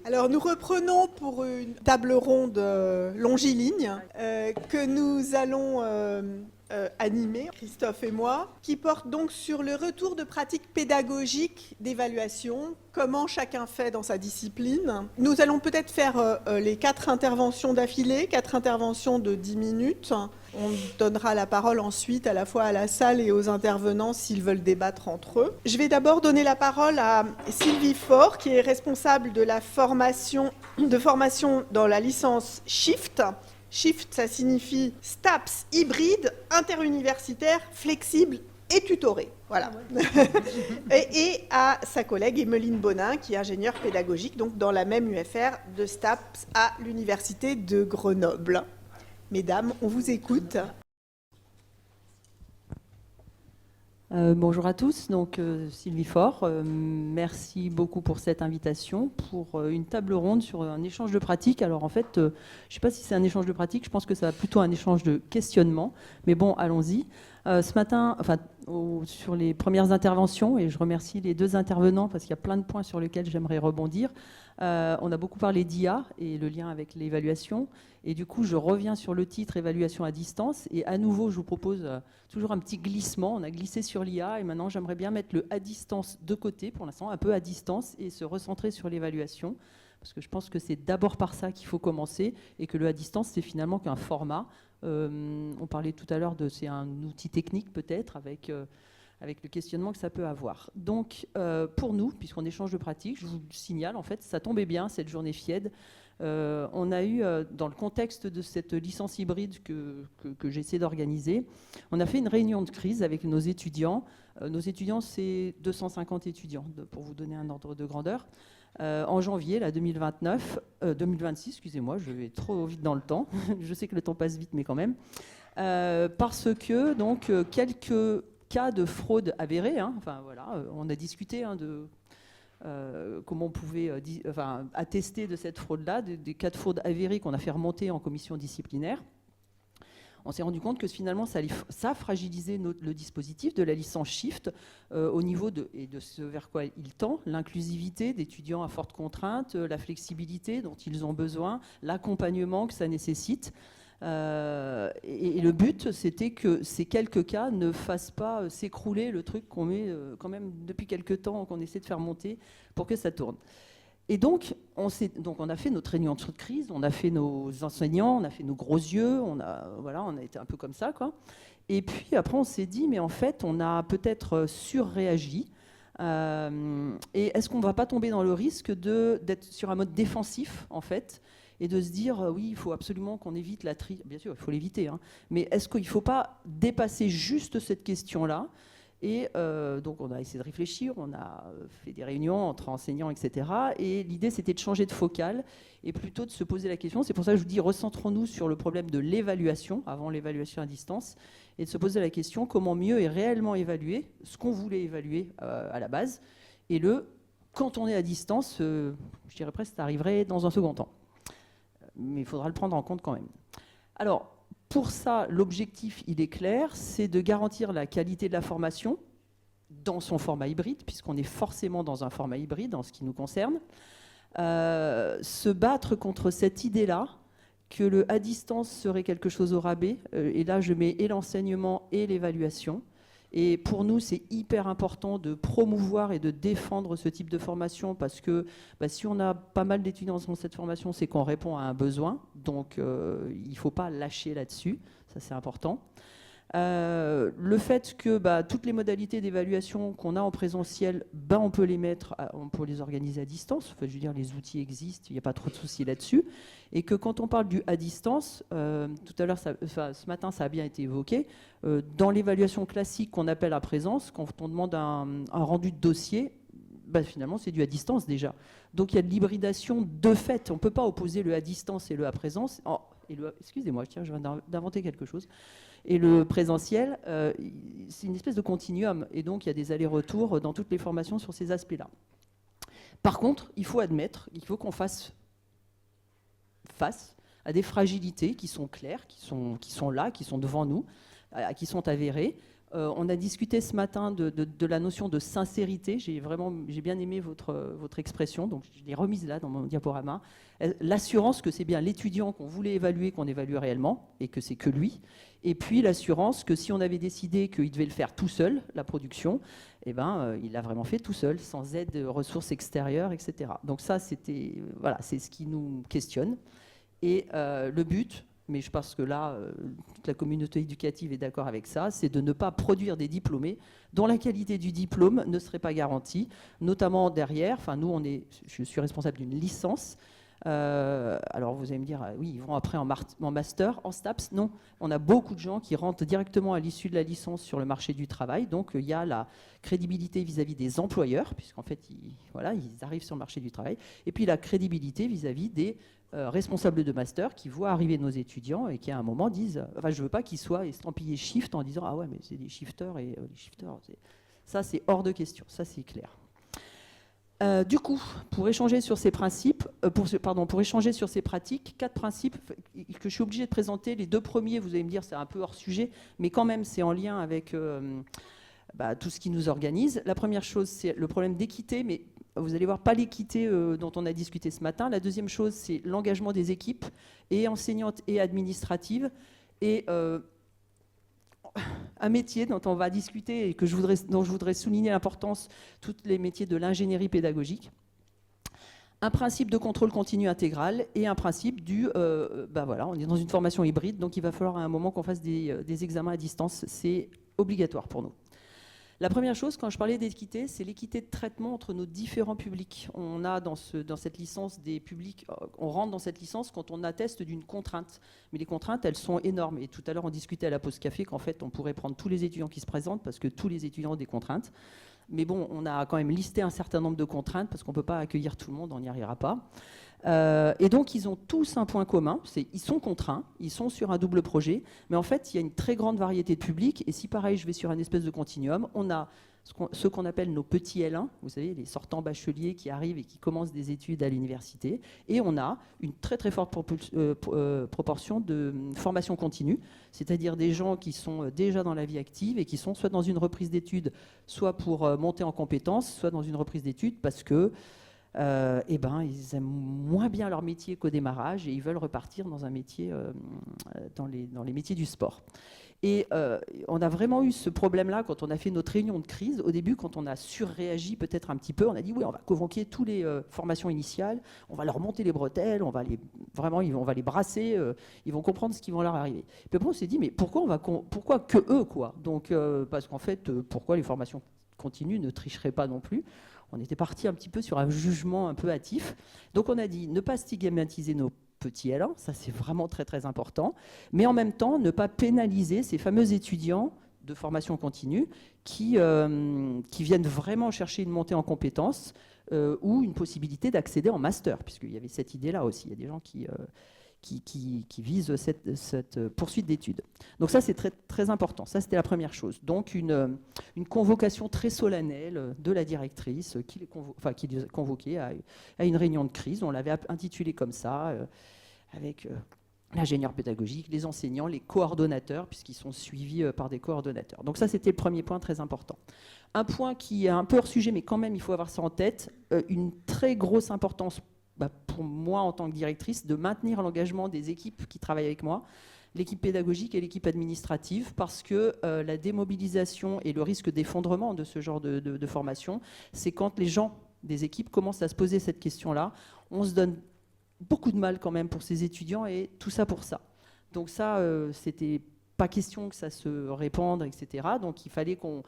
Alors nous reprenons pour une table ronde longiligne que nous allons animer, Christophe et moi, qui porte donc sur le retour de pratiques pédagogiques d'évaluation, comment chacun fait dans sa discipline. Nous allons peut-être faire les 4 interventions d'affilée, 4 interventions de 10 minutes. On donnera la parole ensuite à la fois à la salle et aux intervenants s'ils veulent débattre entre eux. Je vais d'abord donner la parole à Sylvie Faure, qui est responsable de la formation dans la licence SHIFT. SHIFT, ça signifie STAPS hybride, interuniversitaire, flexible et tutoré. Voilà. et à sa collègue Emeline Bonin, qui est ingénieure pédagogique, donc dans la même UFR de STAPS à l'Université de Grenoble. Mesdames, on vous écoute. Bonjour à tous, donc Sylvie Faure, merci beaucoup pour cette invitation pour une table ronde sur un échange de pratiques. Alors en fait, je ne sais pas si c'est un échange de pratiques, je pense que ça va plutôt un échange de questionnement, mais bon, allons-y. Ce matin, sur les premières interventions, et je remercie les 2 intervenants parce qu'il y a plein de points sur lesquels j'aimerais rebondir. On a beaucoup parlé d'IA et le lien avec l'évaluation. Et du coup, je reviens sur le titre évaluation à distance. Et à nouveau, je vous propose toujours un petit glissement. On a glissé sur l'IA et maintenant, j'aimerais bien mettre le à distance de côté pour l'instant, un peu à distance et se recentrer sur l'évaluation. Parce que je pense que c'est d'abord par ça qu'il faut commencer et que le à distance, c'est finalement qu'un format. On parlait tout à l'heure de c'est un outil technique peut-être avec le questionnement que ça peut avoir. Donc, pour nous, puisqu'on échange de pratiques, je vous signale, en fait, ça tombait bien, cette journée FIED. On a eu, dans le contexte de cette licence hybride que j'ai essayé d'organiser, on a fait une réunion de crise avec nos étudiants. Nos étudiants, c'est 250 étudiants, pour vous donner un ordre de grandeur. En janvier, là, 2026, excusez-moi, je vais trop vite dans le temps. Je sais que le temps passe vite, mais quand même. Parce que, donc, quelques cas de fraude avérés, hein, enfin voilà, on a discuté de comment on pouvait attester de cette fraude-là, des cas de fraude avérés qu'on a fait remonter en commission disciplinaire. On s'est rendu compte que finalement, ça fragilisait le dispositif de la licence SHIFT au niveau de ce vers quoi il tend, l'inclusivité d'étudiants à forte contrainte, la flexibilité dont ils ont besoin, l'accompagnement que ça nécessite. Et le but, c'était que ces quelques cas ne fassent pas s'écrouler le truc qu'on met quand même depuis quelques temps, qu'on essaie de faire monter pour que ça tourne. Et donc, on a fait notre réunion de crise, on a fait nos enseignants, on a fait nos gros yeux, on a été un peu comme ça, quoi. Et puis après, on s'est dit, mais en fait, on a peut-être surréagi. Et est-ce qu'on ne va pas tomber dans le risque d'être sur un mode défensif, en fait, et de se dire, oui, il faut absolument qu'on évite la tri. Bien sûr, il faut l'éviter, hein. Mais est-ce qu'il ne faut pas dépasser juste cette question-là ? Et donc, on a essayé de réfléchir, on a fait des réunions entre enseignants, etc. Et l'idée, c'était de changer de focale et plutôt de se poser la question. C'est pour ça que je vous dis, recentrons-nous sur le problème de l'évaluation, avant l'évaluation à distance, et de se poser la question comment mieux et réellement évaluer ce qu'on voulait évaluer à la base. Et quand on est à distance, je dirais presque, ça arriverait dans un second temps. Mais il faudra le prendre en compte quand même. Alors, pour ça, l'objectif, il est clair, c'est de garantir la qualité de la formation dans son format hybride, puisqu'on est forcément dans un format hybride en ce qui nous concerne. Se battre contre cette idée-là, que le à distance serait quelque chose au rabais, et là je mets et l'enseignement et l'évaluation. Et pour nous, c'est hyper important de promouvoir et de défendre ce type de formation parce que si on a pas mal d'étudiants dans cette formation, c'est qu'on répond à un besoin. Donc, il ne faut pas lâcher là-dessus. Ça, c'est important. Le fait que toutes les modalités d'évaluation qu'on a en présentiel, on peut les mettre, on peut les organiser à distance. Enfin, je veux dire, les outils existent, il n'y a pas trop de soucis là-dessus. Et que quand on parle du à distance, tout à l'heure, ce matin, ça a bien été évoqué, dans l'évaluation classique qu'on appelle à présence, quand on demande un rendu de dossier, finalement, c'est du à distance déjà. Donc, il y a de l'hybridation de fait. On ne peut pas opposer le à distance et le à présence. Excusez-moi, tiens, je viens d'inventer quelque chose. Et le présentiel, c'est une espèce de continuum. Et donc, il y a des allers-retours dans toutes les formations sur ces aspects-là. Par contre, il faut admettre, il faut qu'on fasse face à des fragilités qui sont claires, qui sont là, qui sont devant nous, qui sont avérées. On a discuté ce matin de la notion de sincérité. J'ai bien aimé votre expression, donc je l'ai remise là dans mon diaporama. L'assurance que c'est bien l'étudiant qu'on voulait évaluer, qu'on évalue réellement, et que c'est que lui. Et puis l'assurance que si on avait décidé qu'il devait le faire tout seul, la production, eh ben, il l'a vraiment fait tout seul, sans aide de ressources extérieures, etc. Donc ça, voilà, c'est ce qui nous questionne. Et le but, mais je pense que là, toute la communauté éducative est d'accord avec ça, c'est de ne pas produire des diplômés dont la qualité du diplôme ne serait pas garantie, notamment derrière. Enfin, nous, je suis responsable d'une licence. Alors vous allez me dire, oui, ils vont après en master, en STAPS. Non, on a beaucoup de gens qui rentrent directement à l'issue de la licence sur le marché du travail. Donc il y a la crédibilité vis-à-vis des employeurs, puisqu'en fait, ils arrivent sur le marché du travail. Et puis la crédibilité vis-à-vis des responsables de master qui voient arriver nos étudiants et qui à un moment disent, enfin je veux pas qu'ils soient estampillés shift en disant, ah ouais, mais c'est des shifters, et les shifters, ça c'est hors de question, ça c'est clair. Du coup, pour échanger sur ces principes, pour échanger sur ces pratiques, 4 principes que je suis obligée de présenter. Les 2 premiers, vous allez me dire, c'est un peu hors sujet, mais quand même, c'est en lien avec tout ce qui nous organise. La première chose, c'est le problème d'équité, mais vous allez voir, pas l'équité dont on a discuté ce matin. La deuxième chose, c'est l'engagement des équipes, et enseignantes et administratives, et un métier dont on va discuter et dont je voudrais souligner l'importance, tous les métiers de l'ingénierie pédagogique. Un principe de contrôle continu intégral et un principe voilà, on est dans une formation hybride, donc il va falloir à un moment qu'on fasse des examens à distance. C'est obligatoire pour nous. La première chose, quand je parlais d'équité, c'est l'équité de traitement entre nos différents publics. On a dans cette licence des publics, on rentre dans cette licence quand on atteste d'une contrainte. Mais les contraintes, elles sont énormes. Et tout à l'heure, on discutait à la pause café qu'en fait, on pourrait prendre tous les étudiants qui se présentent parce que tous les étudiants ont des contraintes. Mais bon, on a quand même listé un certain nombre de contraintes parce qu'on ne peut pas accueillir tout le monde, on n'y arrivera pas. Et donc, ils ont tous un point commun, ils sont contraints, ils sont sur un double projet, mais en fait, il y a une très grande variété de publics. Et si pareil, je vais sur un espèce de continuum, on a ce qu'on appelle nos petits L1, vous savez, les sortants bacheliers qui arrivent et qui commencent des études à l'université, et on a une très très forte proportion de formation continue, c'est-à-dire des gens qui sont déjà dans la vie active et qui sont soit dans une reprise d'études, soit pour monter en compétences, soit dans une reprise d'études parce que ils aiment moins bien leur métier qu'au démarrage et ils veulent repartir dans un métier, dans les métiers du sport. Et on a vraiment eu ce problème-là quand on a fait notre réunion de crise. Au début, quand on a surréagi peut-être un petit peu, on a dit oui, on va convoquer toutes les formations initiales, on va leur monter les bretelles, on va les brasser, ils vont comprendre ce qui va leur arriver. Puis après, on s'est dit mais pourquoi que eux quoi? Donc parce qu'en fait, pourquoi les formations continues ne tricheraient pas non plus? On était parti un petit peu sur un jugement un peu hâtif. Donc on a dit ne pas stigmatiser nos petits L1, ça c'est vraiment très très important, mais en même temps ne pas pénaliser ces fameux étudiants de formation continue qui viennent vraiment chercher une montée en compétences ou une possibilité d'accéder en master, puisqu'il y avait cette idée-là aussi. Il y a des gens qui visent cette poursuite d'études. Donc ça, c'est très, très important. Ça, c'était la première chose. Donc une convocation très solennelle de la directrice qui les convoquait à une réunion de crise. On l'avait intitulé comme ça, avec l'ingénieur pédagogique, les enseignants, les coordonnateurs, puisqu'ils sont suivis par des coordonnateurs. Donc ça, c'était le premier point très important. Un point qui est un peu hors sujet, mais quand même, il faut avoir ça en tête, une très grosse importance pour moi en tant que directrice, de maintenir l'engagement des équipes qui travaillent avec moi, l'équipe pédagogique et l'équipe administrative, parce que la démobilisation et le risque d'effondrement de ce genre de formation, c'est quand les gens des équipes commencent à se poser cette question-là. On se donne beaucoup de mal quand même pour ces étudiants et tout ça pour ça. Donc ça, c'était pas question que ça se répande, etc. Donc il fallait qu'on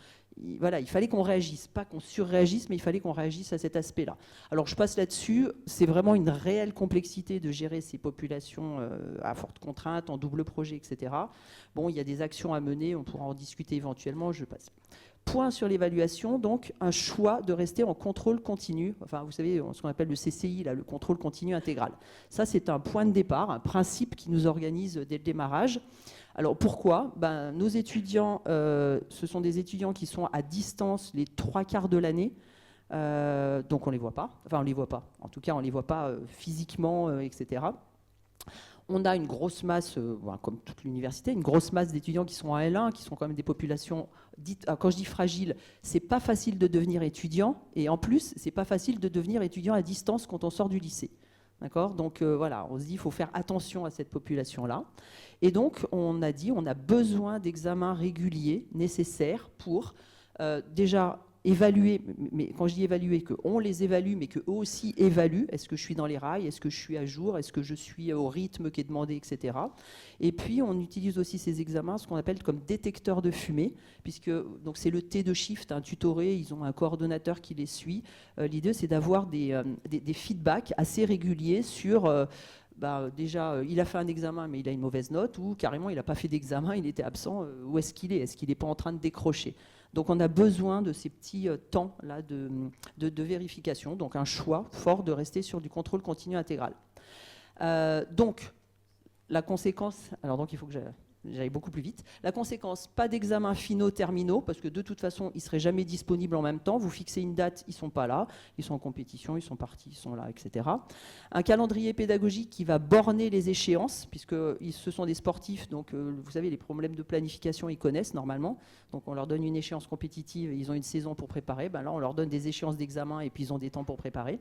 réagisse, pas qu'on surréagisse, mais il fallait qu'on réagisse à cet aspect-là. Alors je passe là-dessus, c'est vraiment une réelle complexité de gérer ces populations à forte contrainte, en double projet, etc. Bon, il y a des actions à mener, on pourra en discuter éventuellement, je passe. Point sur l'évaluation, donc un choix de rester en contrôle continu, enfin vous savez ce qu'on appelle le CCI, là, le contrôle continu intégral. Ça c'est un point de départ, un principe qui nous organise dès le démarrage. Alors pourquoi ? Nos étudiants, ce sont des étudiants qui sont à distance les 3/4 de l'année, donc on ne les voit pas, enfin on ne les voit pas, en tout cas on ne les voit pas physiquement, etc. on a une grosse masse, comme toute l'université, une grosse masse d'étudiants qui sont en L1, qui sont quand même des populations dites, quand je dis fragiles, c'est pas facile de devenir étudiant, et en plus, c'est pas facile de devenir étudiant à distance quand on sort du lycée. D'accord ? Donc voilà, on se dit qu'il faut faire attention à cette population-là. Et donc, on a dit on a besoin d'examens réguliers nécessaires pour déjà évaluer, mais quand je dis évaluer, qu'on les évalue, mais qu'eux aussi évaluent, est-ce que je suis dans les rails, est-ce que je suis à jour, est-ce que je suis au rythme qui est demandé, etc. Et puis, on utilise aussi ces examens, ce qu'on appelle comme détecteurs de fumée, puisque donc c'est le T de Shift, un tutoré, ils ont un coordonnateur qui les suit. L'idée, c'est d'avoir des feedbacks assez réguliers sur... déjà, il a fait un examen, mais il a une mauvaise note, ou carrément, il n'a pas fait d'examen, il était absent. Où est-ce qu'il est ? Est-ce qu'il n'est pas en train de décrocher ? Donc, on a besoin de ces petits temps-là de vérification. Donc, un choix fort de rester sur du contrôle continu intégral. Donc, la conséquence... Alors, donc, il faut que j'aille beaucoup plus vite. La conséquence, pas d'examens finaux, terminaux, parce que de toute façon, ils ne seraient jamais disponibles en même temps. Vous fixez une date, ils ne sont pas là. Ils sont en compétition, ils sont partis, ils sont là, etc. Un calendrier pédagogique qui va borner les échéances, puisque ce sont des sportifs, donc vous savez, les problèmes de planification, ils connaissent normalement. Donc on leur donne une échéance compétitive, ils ont une saison pour préparer. Là, on leur donne des échéances d'examen et puis ils ont des temps pour préparer.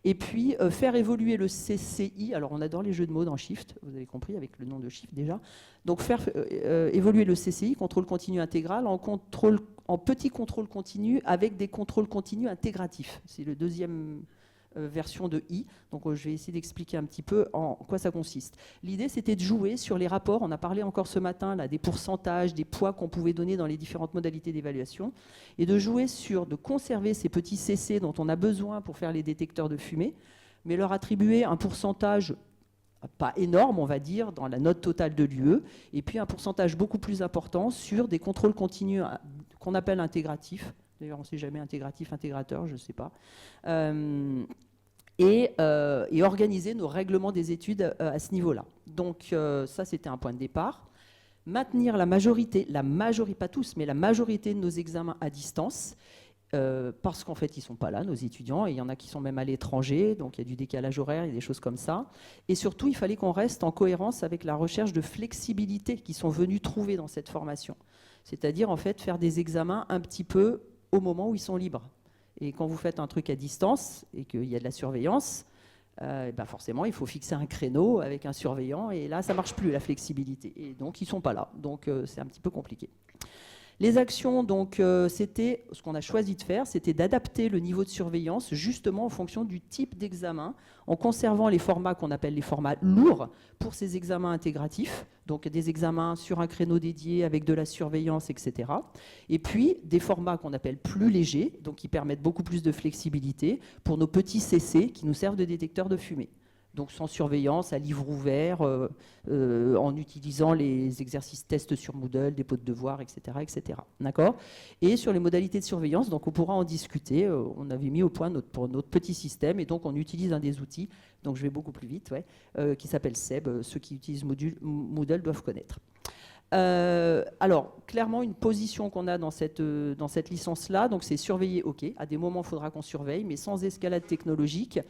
Et puis, faire évoluer le CCI. Alors, on adore les jeux de mots dans Shift, vous avez compris, avec le nom de Shift déjà. Donc, faire évoluer le CCI, contrôle continu intégral, en petit contrôle continu avec des contrôles continus intégratifs. C'est le deuxième version de I. Donc, je vais essayer d'expliquer un petit peu en quoi ça consiste. L'idée, c'était de jouer sur les rapports. On a parlé encore ce matin là, des pourcentages, des poids qu'on pouvait donner dans les différentes modalités d'évaluation. Et de jouer de conserver ces petits CC dont on a besoin pour faire les détecteurs de fumée, mais leur attribuer un pourcentage pas énorme, on va dire, dans la note totale de l'UE, et puis un pourcentage beaucoup plus important sur des contrôles continus qu'on appelle intégratifs. D'ailleurs, on ne sait jamais intégratif, intégrateur, je ne sais pas. Et organiser nos règlements des études à ce niveau-là. Donc ça, c'était un point de départ. Maintenir la majorité, pas tous, mais la majorité de nos examens à distance, parce qu'en fait, ils ne sont pas là, nos étudiants, et il y en a qui sont même à l'étranger, donc il y a du décalage horaire, il y a des choses comme ça. Et surtout, il fallait qu'on reste en cohérence avec la recherche de flexibilité qu'ils sont venus trouver dans cette formation. C'est-à-dire, en fait, faire des examens un petit peu au moment où ils sont libres. Et quand vous faites un truc à distance et qu'il y a de la surveillance, forcément, il faut fixer un créneau avec un surveillant. Et là, ça ne marche plus, la flexibilité. Et donc, ils ne sont pas là. Donc, c'est un petit peu compliqué. Les actions, donc, c'était ce qu'on a choisi de faire, c'était d'adapter le niveau de surveillance justement en fonction du type d'examen, en conservant les formats qu'on appelle les formats lourds pour ces examens intégratifs, donc des examens sur un créneau dédié avec de la surveillance, etc. Et puis des formats qu'on appelle plus légers, donc qui permettent beaucoup plus de flexibilité pour nos petits CC qui nous servent de détecteurs de fumée. Donc sans surveillance, à livre ouvert, en utilisant les exercices tests sur Moodle, dépôt de devoirs, etc. etc. D'accord ? Et sur les modalités de surveillance, donc on pourra en discuter. On avait mis au point pour notre petit système, et donc on utilise un des outils, donc je vais beaucoup plus vite, qui s'appelle SEB. Ceux qui utilisent Moodle doivent connaître. Alors, clairement, une position qu'on a dans cette licence-là, donc c'est surveiller, ok, à des moments, il faudra qu'on surveille, mais sans escalade technologique.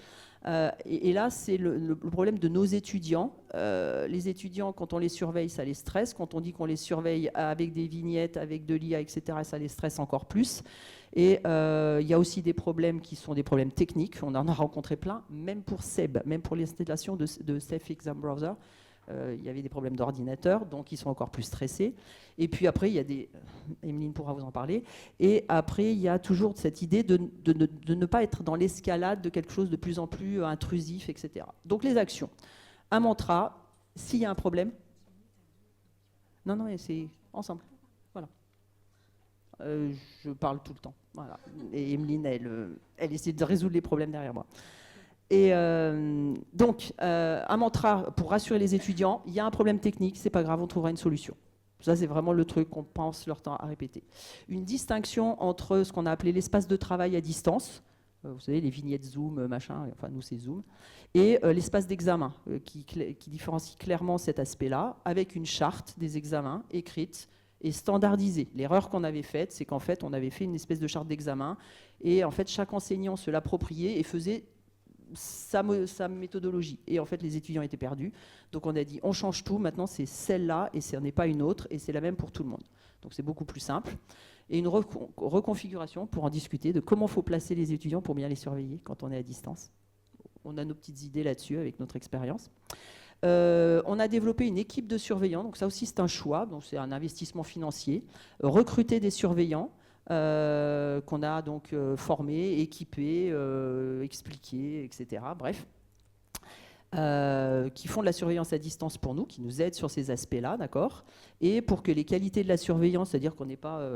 Et là, c'est le problème de nos étudiants. Les étudiants, quand on les surveille, ça les stresse. Quand on dit qu'on les surveille avec des vignettes, avec de l'IA, etc., ça les stresse encore plus. Et il y a aussi des problèmes qui sont des problèmes techniques. On en a rencontré plein, même pour SEB, même pour l'installation de Safe Exam Browser. Il y avait des problèmes d'ordinateur, donc ils sont encore plus stressés. Et puis après, il y a Emeline pourra vous en parler. Et après, il y a toujours cette idée de ne pas être dans l'escalade de quelque chose de plus en plus intrusif, etc. Donc les actions. Un mantra, s'il y a un problème. Non, c'est ensemble. Voilà. Je parle tout le temps. Voilà. Et Emeline, elle essaie de résoudre les problèmes derrière moi. Et donc, un mantra pour rassurer les étudiants, il y a un problème technique, c'est pas grave, on trouvera une solution. Ça, c'est vraiment le truc qu'on pense leur temps à répéter. Une distinction entre ce qu'on a appelé l'espace de travail à distance, vous savez, les vignettes Zoom, machin, enfin nous c'est Zoom, et l'espace d'examen, qui différencie clairement cet aspect-là, avec une charte des examens écrite et standardisée. L'erreur qu'on avait faite, c'est qu'en fait, on avait fait une espèce de charte d'examen, et en fait, chaque enseignant se l'appropriait et faisait sa méthodologie. Et en fait, les étudiants étaient perdus. Donc on a dit, on change tout, maintenant c'est celle-là, et ce n'est pas une autre, et c'est la même pour tout le monde. Donc c'est beaucoup plus simple. Et une reconfiguration pour en discuter de comment il faut placer les étudiants pour bien les surveiller quand on est à distance. On a nos petites idées là-dessus avec notre expérience. On a développé une équipe de surveillants, donc ça aussi c'est un choix, donc c'est un investissement financier. Recruter des surveillants qu'on a donc formés, équipés, expliqués, etc. Bref. Qui font de la surveillance à distance pour nous, qui nous aident sur ces aspects-là, d'accord. Et pour que les qualités de la surveillance, c'est-à-dire qu'on n'est pas,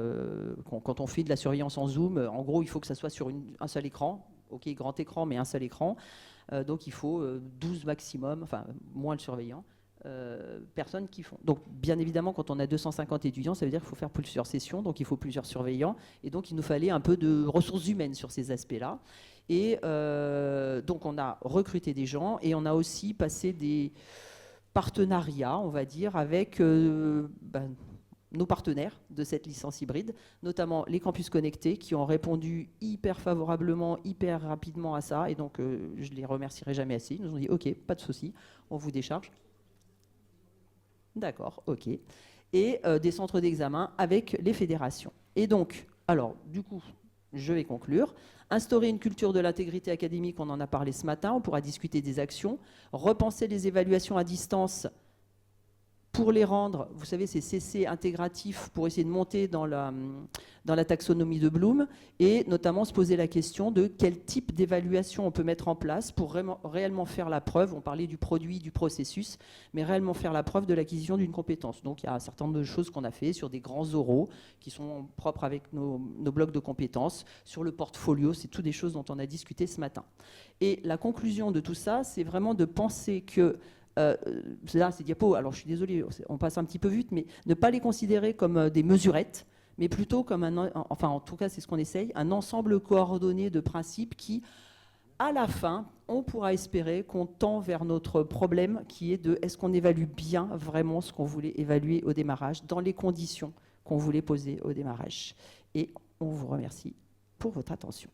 quand on fait de la surveillance en Zoom, en gros, il faut que ça soit sur un seul écran, ok, grand écran, mais un seul écran. Donc il faut 12 maximum, enfin moins le surveillant, personnes qui font. Donc bien évidemment, quand on a 250 étudiants, ça veut dire qu'il faut faire plusieurs sessions, donc il faut plusieurs surveillants, et donc il nous fallait un peu de ressources humaines sur ces aspects-là. Et donc on a recruté des gens, et on a aussi passé des partenariats, on va dire, avec nos partenaires de cette licence hybride, notamment les campus connectés, qui ont répondu hyper favorablement, hyper rapidement à ça, et donc je les remercierai jamais assez. Ils nous ont dit, ok, pas de souci, on vous décharge. D'accord, ok. Et des centres d'examen avec les fédérations. Et donc, alors, du coup, je vais conclure. Instaurer une culture de l'intégrité académique, on en a parlé ce matin, on pourra discuter des actions. Repenser les évaluations à distance pour les rendre, vous savez, c'est CC intégratif pour essayer de monter dans la taxonomie de Bloom, et notamment se poser la question de quel type d'évaluation on peut mettre en place pour réellement faire la preuve, on parlait du produit, du processus, mais réellement faire la preuve de l'acquisition d'une compétence. Donc il y a un certain nombre de choses qu'on a fait sur des grands oraux qui sont propres avec nos blocs de compétences, sur le portfolio, c'est toutes des choses dont on a discuté ce matin. Et la conclusion de tout ça, c'est vraiment de penser que là, ces diapos, alors je suis désolée, on passe un petit peu vite, mais ne pas les considérer comme des mesurettes, mais plutôt comme enfin en tout cas c'est ce qu'on essaye, un ensemble coordonné de principes qui, à la fin, on pourra espérer qu'on tend vers notre problème qui est de est-ce qu'on évalue bien vraiment ce qu'on voulait évaluer au démarrage, dans les conditions qu'on voulait poser au démarrage. Et on vous remercie pour votre attention.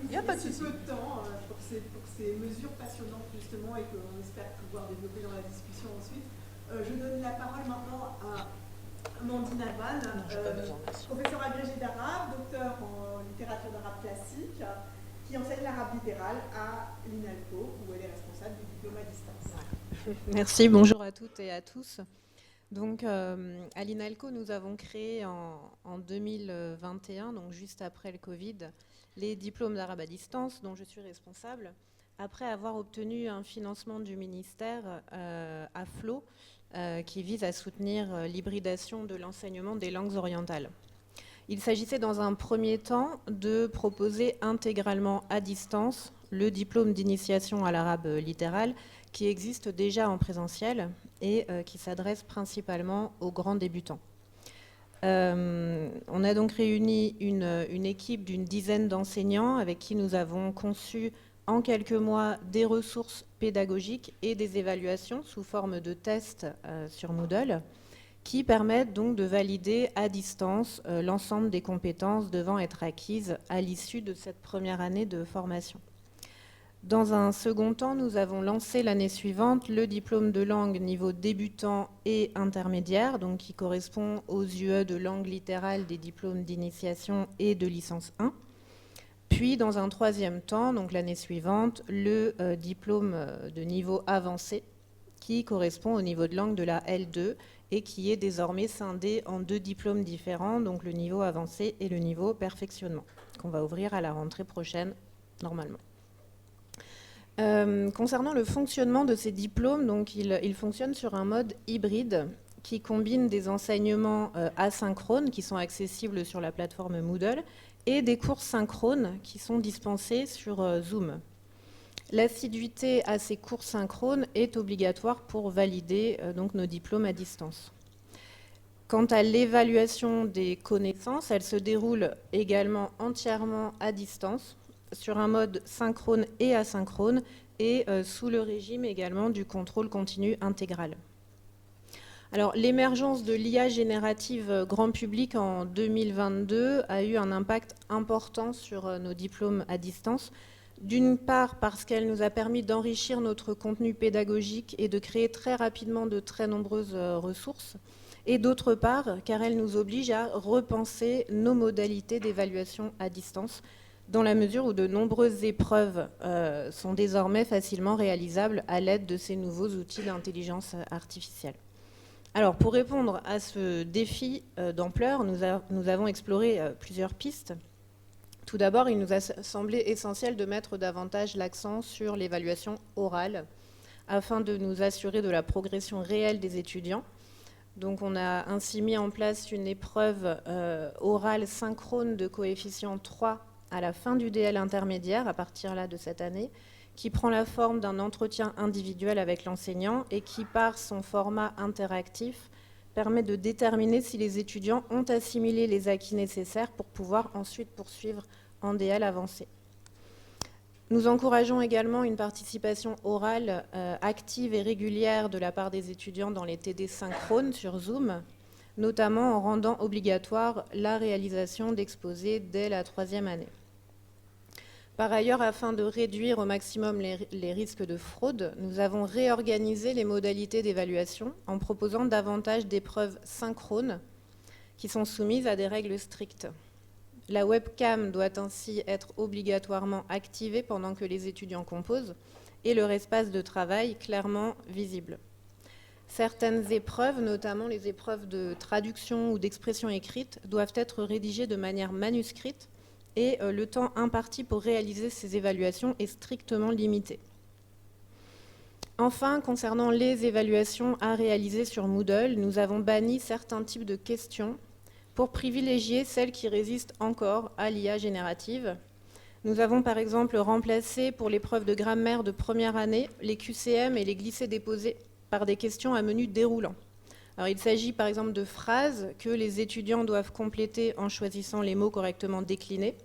Il n'y a pas de souci. Peu de temps pour ces mesures passionnantes justement et qu'on espère pouvoir développer dans la discussion ensuite. Je donne la parole maintenant à Amandine Avan, professeure agrégée d'arabe, docteur en littérature d'arabe classique, qui enseigne l'arabe littéral à l'INALCO, où elle est responsable du diplôme à distance. Merci, bonjour à toutes et à tous. Donc, à l'INALCO, nous avons créé en 2021, donc juste après le Covid, les diplômes d'arabe à distance, dont je suis responsable, après avoir obtenu un financement du ministère à flot, qui vise à soutenir l'hybridation de l'enseignement des langues orientales. Il s'agissait dans un premier temps de proposer intégralement à distance le diplôme d'initiation à l'arabe littéral, qui existe déjà en présentiel et qui s'adresse principalement aux grands débutants. On a donc réuni une équipe d'une dizaine d'enseignants avec qui nous avons conçu en quelques mois des ressources pédagogiques et des évaluations sous forme de tests sur Moodle qui permettent donc de valider à distance l'ensemble des compétences devant être acquises à l'issue de cette première année de formation. Dans un second temps, nous avons lancé l'année suivante le diplôme de langue niveau débutant et intermédiaire, donc qui correspond aux UE de langue littérale des diplômes d'initiation et de licence 1. Puis, dans un troisième temps, donc l'année suivante, le diplôme de niveau avancé, qui correspond au niveau de langue de la L2 et qui est désormais scindé en deux diplômes différents, donc le niveau avancé et le niveau perfectionnement, qu'on va ouvrir à la rentrée prochaine, normalement. Concernant le fonctionnement de ces diplômes, donc il fonctionne sur un mode hybride qui combine des enseignements asynchrones qui sont accessibles sur la plateforme Moodle et des cours synchrones qui sont dispensés sur Zoom. L'assiduité à ces cours synchrones est obligatoire pour valider donc nos diplômes à distance. Quant à l'évaluation des connaissances, elle se déroule également entièrement à distance, sur un mode synchrone et asynchrone, et sous le régime également du contrôle continu intégral. Alors, l'émergence de l'IA générative grand public en 2022 a eu un impact important sur nos diplômes à distance. D'une part, parce qu'elle nous a permis d'enrichir notre contenu pédagogique et de créer très rapidement de très nombreuses ressources. Et d'autre part, car elle nous oblige à repenser nos modalités d'évaluation à distance, dans la mesure où de nombreuses épreuves sont désormais facilement réalisables à l'aide de ces nouveaux outils d'intelligence artificielle. Alors, pour répondre à ce défi d'ampleur, nous avons exploré plusieurs pistes. Tout d'abord, il nous a semblé essentiel de mettre davantage l'accent sur l'évaluation orale, afin de nous assurer de la progression réelle des étudiants. Donc, on a ainsi mis en place une épreuve orale synchrone de coefficient 3 à la fin du DL intermédiaire, à partir là de cette année, qui prend la forme d'un entretien individuel avec l'enseignant et qui, par son format interactif, permet de déterminer si les étudiants ont assimilé les acquis nécessaires pour pouvoir ensuite poursuivre en DL avancé. Nous encourageons également une participation orale active et régulière de la part des étudiants dans les TD synchrones sur Zoom, notamment en rendant obligatoire la réalisation d'exposés dès la 3e année. Par ailleurs, afin de réduire au maximum les risques de fraude, nous avons réorganisé les modalités d'évaluation en proposant davantage d'épreuves synchrones qui sont soumises à des règles strictes. La webcam doit ainsi être obligatoirement activée pendant que les étudiants composent et leur espace de travail clairement visible. Certaines épreuves, notamment les épreuves de traduction ou d'expression écrite, doivent être rédigées de manière manuscrite et le temps imparti pour réaliser ces évaluations est strictement limité. Enfin, concernant les évaluations à réaliser sur Moodle, nous avons banni certains types de questions pour privilégier celles qui résistent encore à l'IA générative. Nous avons par exemple remplacé pour l'épreuve de grammaire de première année les QCM et les glissés-déposés par des questions à menu déroulant. Alors, il s'agit par exemple de phrases que les étudiants doivent compléter en choisissant les mots correctement déclinés.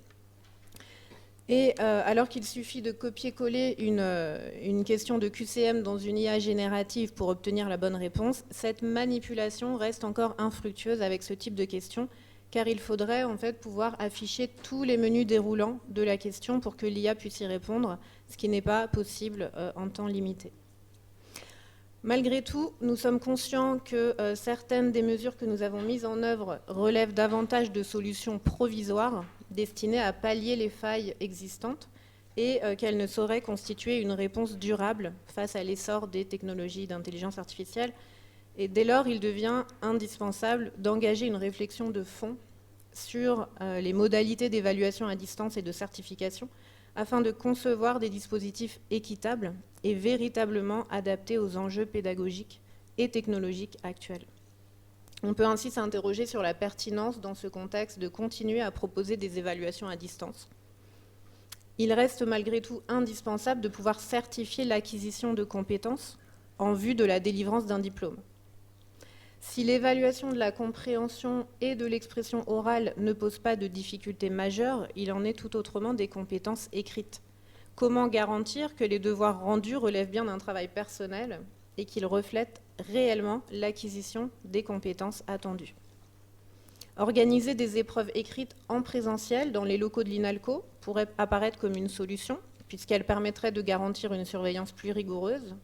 Et alors qu'il suffit de copier-coller une question de QCM dans une IA générative pour obtenir la bonne réponse, cette manipulation reste encore infructueuse avec ce type de questions, car il faudrait en fait pouvoir afficher tous les menus déroulants de la question pour que l'IA puisse y répondre, ce qui n'est pas possible en temps limité. Malgré tout, nous sommes conscients que certaines des mesures que nous avons mises en œuvre relèvent davantage de solutions provisoires destinées à pallier les failles existantes et qu'elles ne sauraient constituer une réponse durable face à l'essor des technologies d'intelligence artificielle. Et dès lors, il devient indispensable d'engager une réflexion de fond sur les modalités d'évaluation à distance et de certification afin de concevoir des dispositifs équitables et véritablement adaptés aux enjeux pédagogiques et technologiques actuels. On peut ainsi s'interroger sur la pertinence dans ce contexte de continuer à proposer des évaluations à distance. Il reste malgré tout indispensable de pouvoir certifier l'acquisition de compétences en vue de la délivrance d'un diplôme. Si l'évaluation de la compréhension et de l'expression orale ne pose pas de difficultés majeures, il en est tout autrement des compétences écrites. Comment garantir que les devoirs rendus relèvent bien d'un travail personnel et qu'ils reflètent réellement l'acquisition des compétences attendues? Organiser des épreuves écrites en présentiel dans les locaux de l'INALCO pourrait apparaître comme une solution, puisqu'elle permettrait de garantir une surveillance plus rigoureuse.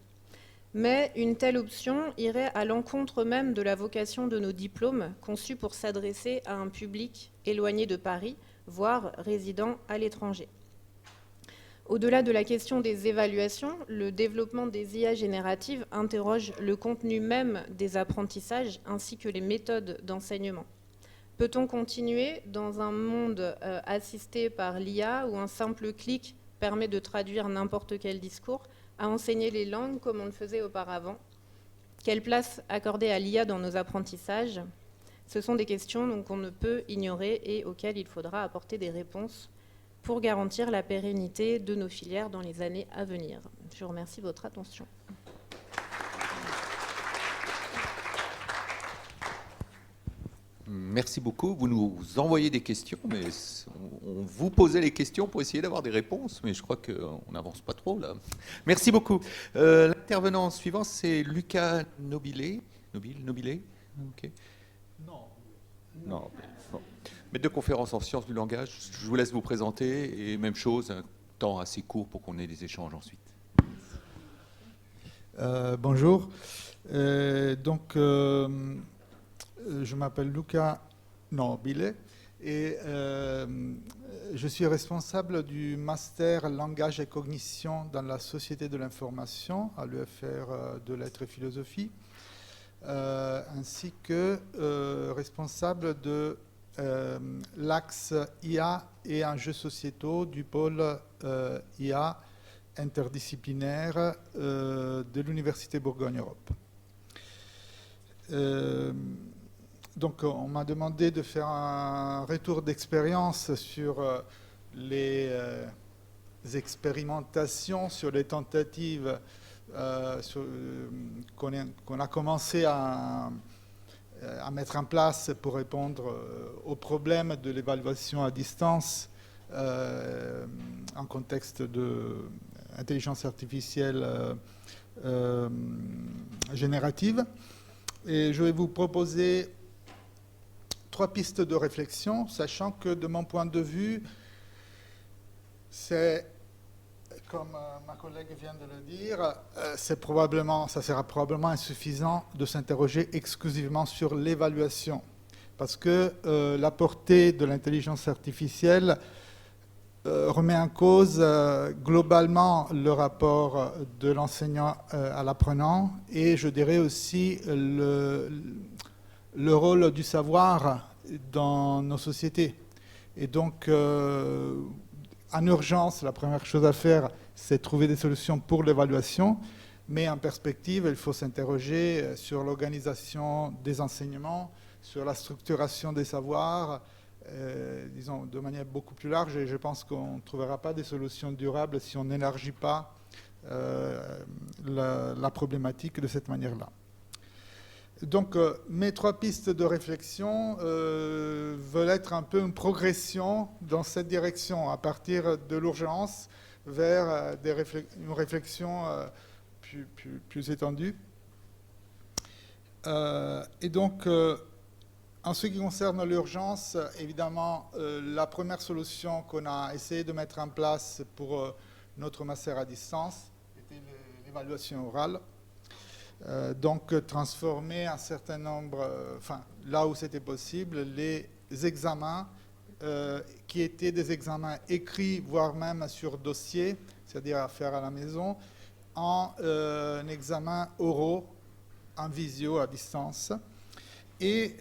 Mais une telle option irait à l'encontre même de la vocation de nos diplômes, conçus pour s'adresser à un public éloigné de Paris, voire résidant à l'étranger. Au-delà de la question des évaluations, le développement des IA génératives interroge le contenu même des apprentissages ainsi que les méthodes d'enseignement. Peut-on continuer dans un monde assisté par l'IA où un simple clic permet de traduire n'importe quel discours, à enseigner les langues comme on le faisait auparavant? Quelle place accorder à l'IA dans nos apprentissages? Ce sont des questions qu'on ne peut ignorer et auxquelles il faudra apporter des réponses pour garantir la pérennité de nos filières dans les années à venir. Je vous remercie de votre attention. Merci beaucoup. Vous nous envoyez des questions, mais on vous posait les questions pour essayer d'avoir des réponses, mais je crois qu'on n'avance pas trop là. Merci beaucoup. L'intervenant suivant, c'est Lucas Nobilé. Nobilé? Ok. Non. Non. Bon. Maître de conférence en sciences du langage, je vous laisse vous présenter, et même chose, un temps assez court pour qu'on ait des échanges ensuite. Bonjour. Je m'appelle Luca Nobile et je suis responsable du master langage et cognition dans la société de l'information à l'UFR de lettres et philosophie, ainsi que responsable de l'axe IA et enjeux sociétaux du pôle IA interdisciplinaire de l'Université Bourgogne-Europe. Donc on m'a demandé de faire un retour d'expérience sur les expérimentations, sur les tentatives qu'on a commencé à mettre en place pour répondre aux problèmes de l'évaluation à distance en contexte d'intelligence artificielle générative. Et je vais vous proposer 3 pistes de réflexion, sachant que de mon point de vue, c'est, comme ma collègue vient de le dire, ça sera probablement insuffisant de s'interroger exclusivement sur l'évaluation, parce que la portée de l'intelligence artificielle remet en cause globalement le rapport de l'enseignant à l'apprenant, et je dirais aussi le rôle du savoir dans nos sociétés. Et donc, en urgence, la première chose à faire, c'est trouver des solutions pour l'évaluation, mais en perspective, il faut s'interroger sur l'organisation des enseignements, sur la structuration des savoirs, disons de manière beaucoup plus large, et je pense qu'on ne trouvera pas des solutions durables si on n'élargit pas la problématique de cette manière-là. Donc mes 3 pistes de réflexion veulent être un peu une progression dans cette direction, à partir de l'urgence vers une réflexion plus étendue. Et donc, en ce qui concerne l'urgence, évidemment, la première solution qu'on a essayé de mettre en place pour notre master à distance était l'évaluation orale. Donc, transformer un certain nombre, là où c'était possible, les examens qui étaient des examens écrits, voire même sur dossier, c'est-à-dire à faire à la maison, en examens oraux, en visio, à distance. Et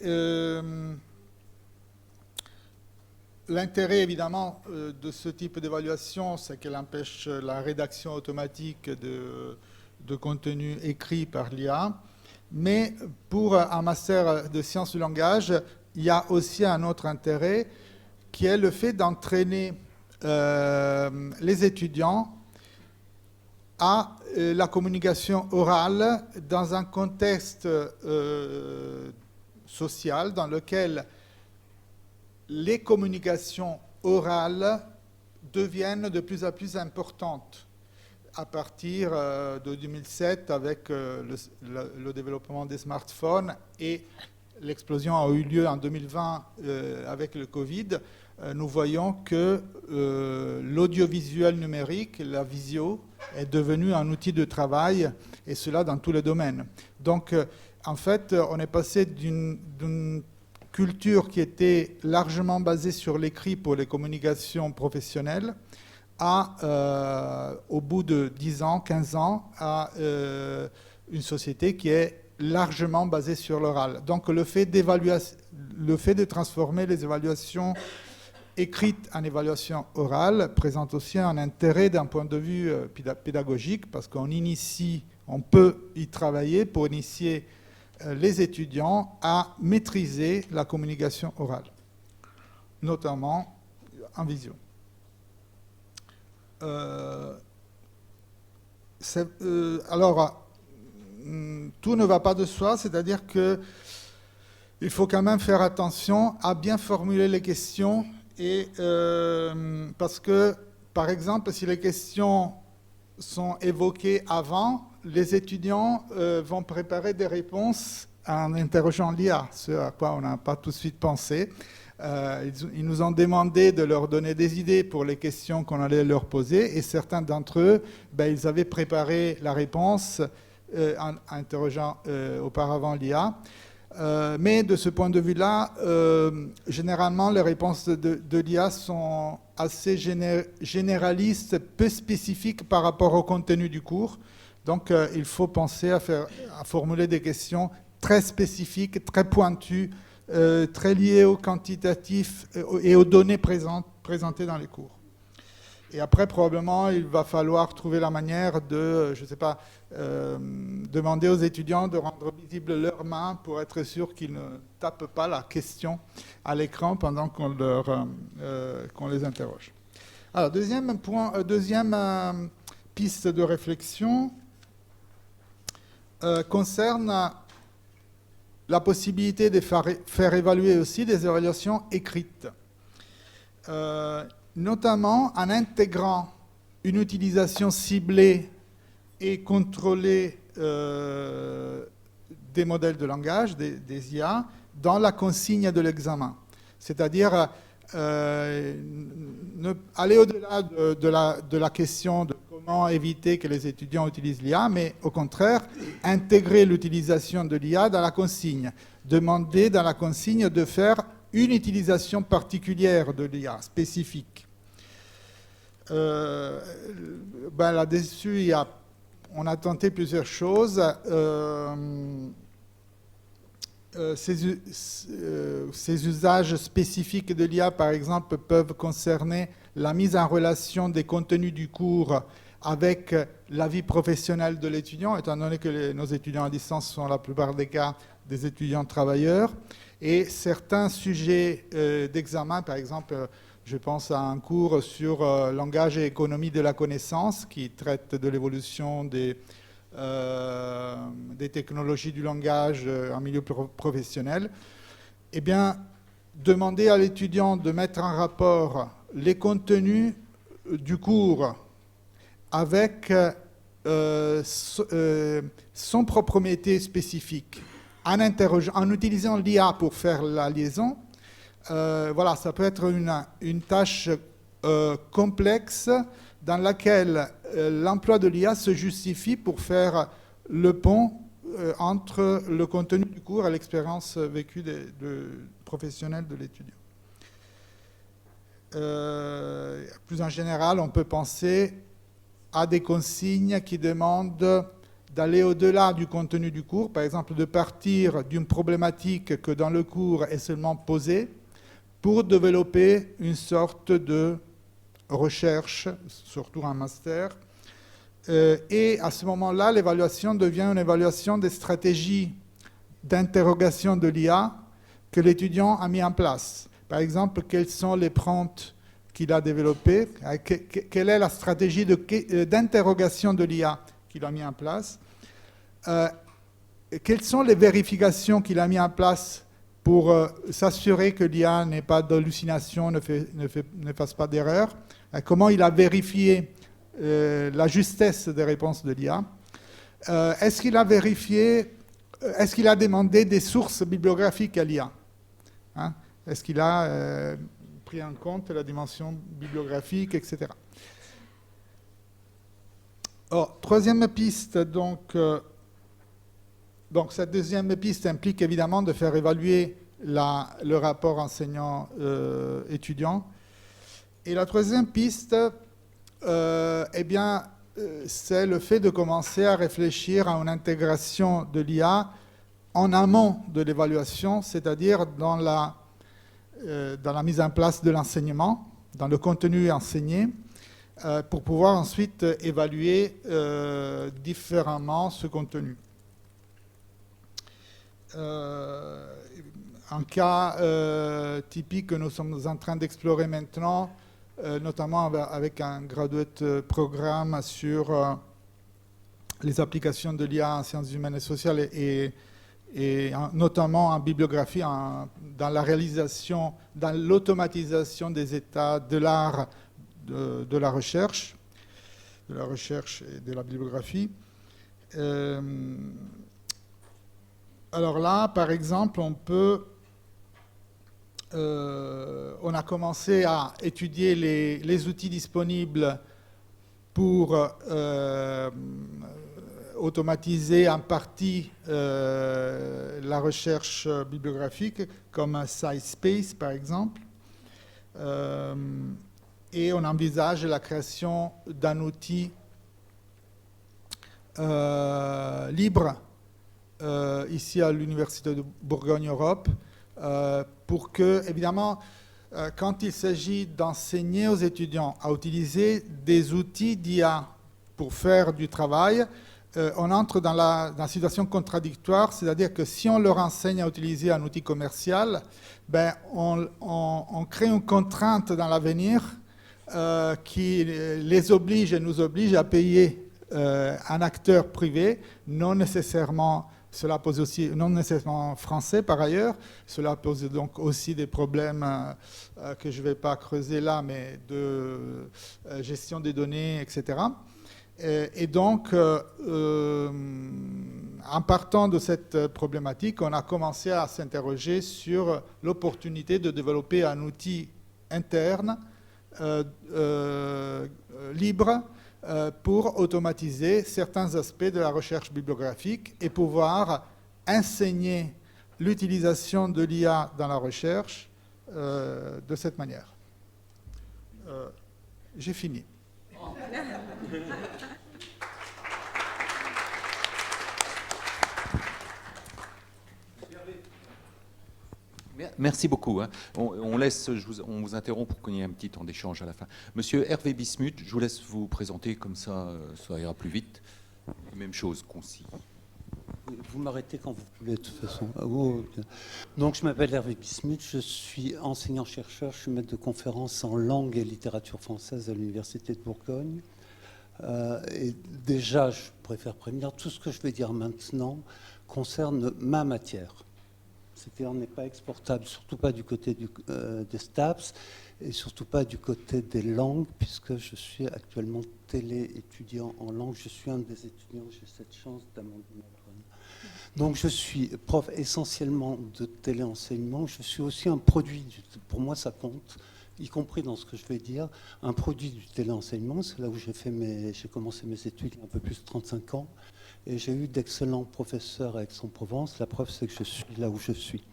l'intérêt, évidemment, de ce type d'évaluation, c'est qu'elle empêche la rédaction automatique de contenu écrit par l'IA. Mais pour un master de sciences du langage, il y a aussi un autre intérêt, qui est le fait d'entraîner les étudiants à la communication orale dans un contexte social dans lequel les communications orales deviennent de plus en plus importantes. À partir de 2007, avec le développement des smartphones, et l'explosion a eu lieu en 2020 avec le Covid, nous voyons que l'audiovisuel numérique, la visio, est devenu un outil de travail, et cela dans tous les domaines. Donc, en fait, on est passé d'une culture qui était largement basée sur l'écrit pour les communications professionnelles à, au bout de 10 ans, 15 ans, à une société qui est largement basée sur l'oral. Donc le fait de transformer les évaluations écrites en évaluation orale présente aussi un intérêt d'un point de vue pédagogique, parce on peut y travailler pour initier les étudiants à maîtriser la communication orale, notamment en visio. Alors, tout ne va pas de soi, c'est-à-dire qu'il faut quand même faire attention à bien formuler les questions, et, parce que, par exemple, si les questions sont évoquées avant, les étudiants vont préparer des réponses en interrogeant l'IA, ce à quoi on n'a pas tout de suite pensé. Ils nous ont demandé de leur donner des idées pour les questions qu'on allait leur poser, et certains d'entre eux, ils avaient préparé la réponse en interrogeant auparavant l'IA. Mais de ce point de vue-là, généralement, les réponses de l'IA sont assez généralistes, peu spécifiques par rapport au contenu du cours. Donc, il faut penser à formuler des questions très spécifiques, très pointues, très liées au quantitatif et aux données présentées dans les cours. Et après, probablement, il va falloir trouver la manière de, je ne sais pas, demander aux étudiants de rendre visible leurs mains pour être sûr qu'ils ne tapent pas la question à l'écran pendant qu'on les interroge. Alors, deuxième piste de réflexion concerne la possibilité de faire évaluer aussi des évaluations écrites. Notamment en intégrant une utilisation ciblée et contrôlée des modèles de langage, des IA, dans la consigne de l'examen. C'est-à-dire aller au-delà de la question de comment éviter que les étudiants utilisent l'IA, mais au contraire, intégrer l'utilisation de l'IA dans la consigne. Demander dans la consigne de faire une utilisation particulière de l'IA, spécifique. Là-dessus, on a tenté plusieurs choses. Ces usages spécifiques de l'IA, par exemple, peuvent concerner la mise en relation des contenus du cours avec la vie professionnelle de l'étudiant, étant donné que nos étudiants à distance sont la plupart des cas des étudiants travailleurs. Et certains sujets d'examen, par exemple, je pense à un cours sur langage et économie de la connaissance qui traite de l'évolution des technologies du langage en milieu professionnel. Eh bien, demander à l'étudiant de mettre en rapport les contenus du cours avec son propre métier spécifique, en utilisant l'IA pour faire la liaison, ça peut être une tâche complexe dans laquelle l'emploi de l'IA se justifie pour faire le pont entre le contenu du cours et l'expérience vécue professionnelle de l'étudiant. Plus en général, on peut penser à des consignes qui demandent d'aller au-delà du contenu du cours, par exemple de partir d'une problématique que dans le cours est seulement posée pour développer une sorte de recherche, surtout en master. Et à ce moment-là, l'évaluation devient une évaluation des stratégies d'interrogation de l'IA que l'étudiant a mis en place. Par exemple, quels sont les prompts qu'il a développés, quelle est la stratégie d'interrogation de l'IA qu'il a mis en place, quelles sont les vérifications qu'il a mis en place pour s'assurer que l'IA n'ait pas d'hallucination, ne fasse pas d'erreur, comment il a vérifié la justesse des réponses de l'IA, est-ce qu'il a vérifié, est-ce qu'il a demandé des sources bibliographiques à l'IA, est-ce qu'il a pris en compte la dimension bibliographique, etc. Troisième piste, donc cette deuxième piste implique évidemment de faire évaluer le rapport enseignant-étudiant. Et la troisième piste, c'est le fait de commencer à réfléchir à une intégration de l'IA en amont de l'évaluation, c'est-à-dire dans la mise en place de l'enseignement, dans le contenu enseigné, pour pouvoir ensuite évaluer différemment ce contenu. Un cas typique que nous sommes en train d'explorer maintenant, notamment avec un graduate programme sur les applications de l'IA en sciences humaines et sociales et notamment en bibliographie, dans la réalisation, dans l'automatisation des états de l'art de la recherche et de la bibliographie. Alors là, par exemple, on a commencé à étudier les outils disponibles pour automatiser en partie la recherche bibliographique, comme SciSpace par exemple. Et on envisage la création d'un outil libre ici à l'Université de Bourgogne-Europe pour que, évidemment, quand il s'agit d'enseigner aux étudiants à utiliser des outils d'IA pour faire du travail, on entre dans la situation contradictoire, c'est-à-dire que si on leur enseigne à utiliser un outil commercial, ben on crée une contrainte dans l'avenir qui les oblige et nous oblige à payer un acteur privé, non nécessairement, cela pose aussi, non nécessairement français par ailleurs, cela pose donc aussi des problèmes que je ne vais pas creuser là, mais de gestion des données, etc. Et donc, en partant de cette problématique, on a commencé à s'interroger sur l'opportunité de développer un outil interne, libre, pour automatiser certains aspects de la recherche bibliographique et pouvoir enseigner l'utilisation de l'IA dans la recherche de cette manière. J'ai fini. Merci beaucoup. On vous interrompt pour qu'il y ait un petit temps d'échange à la fin. Monsieur Hervé Bismuth, je vous laisse vous présenter, comme ça ira plus vite. Même chose, concis. Vous m'arrêtez quand vous voulez, de toute façon. Donc, je m'appelle Hervé Bismuth, je suis enseignant-chercheur, je suis maître de conférences en langue et littérature française à l'Université de Bourgogne. Et déjà, je préfère prévenir, tout ce que je vais dire maintenant concerne ma matière. C'est-à-dire, on n'est pas exportable, surtout pas du côté des STAPS et surtout pas du côté des langues, puisque je suis actuellement télé-étudiant en langue. Je suis un des étudiants, j'ai cette chance d'Amandine. Donc, je suis prof essentiellement de téléenseignement. Je suis aussi un produit, pour moi ça compte, y compris dans ce que je vais dire, un produit du téléenseignement. C'est là où j'ai commencé mes études il y a un peu plus de 35 ans. Et j'ai eu d'excellents professeurs à Aix-en-Provence. La preuve, c'est que je suis là où je suis.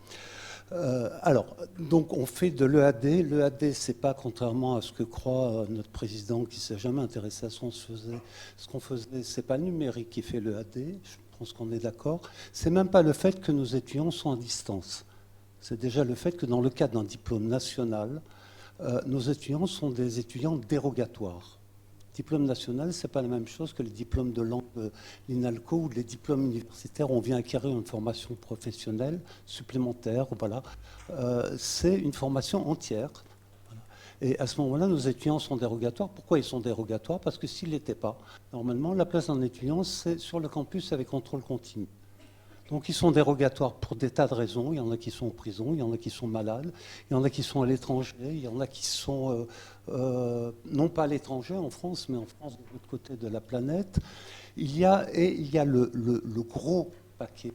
Alors, donc on fait de l'EAD. L'EAD, c'est pas, contrairement à ce que croit notre président, qui s'est jamais intéressé à ce qu'on faisait, c'est pas le numérique qui fait l'EAD. Je pense qu'on est d'accord. C'est même pas le fait que nos étudiants sont à distance. C'est déjà le fait que dans le cadre d'un diplôme national, nos étudiants sont des étudiants dérogatoires. Diplôme national, ce n'est pas la même chose que les diplômes de langue de l'INALCO ou les diplômes universitaires. On vient acquérir une formation professionnelle supplémentaire. Voilà. C'est une formation entière. Voilà. Et à ce moment-là, nos étudiants sont dérogatoires. Pourquoi ils sont dérogatoires? Parce que s'ils ne l'étaient pas, normalement, la place d'un étudiant, c'est sur le campus avec contrôle continu. Donc ils sont dérogatoires pour des tas de raisons. Il y en a qui sont en prison, il y en a qui sont malades, il y en a qui sont à l'étranger, il y en a qui sont non pas à l'étranger en France, mais en France de l'autre côté de la planète. Il y a le gros paquet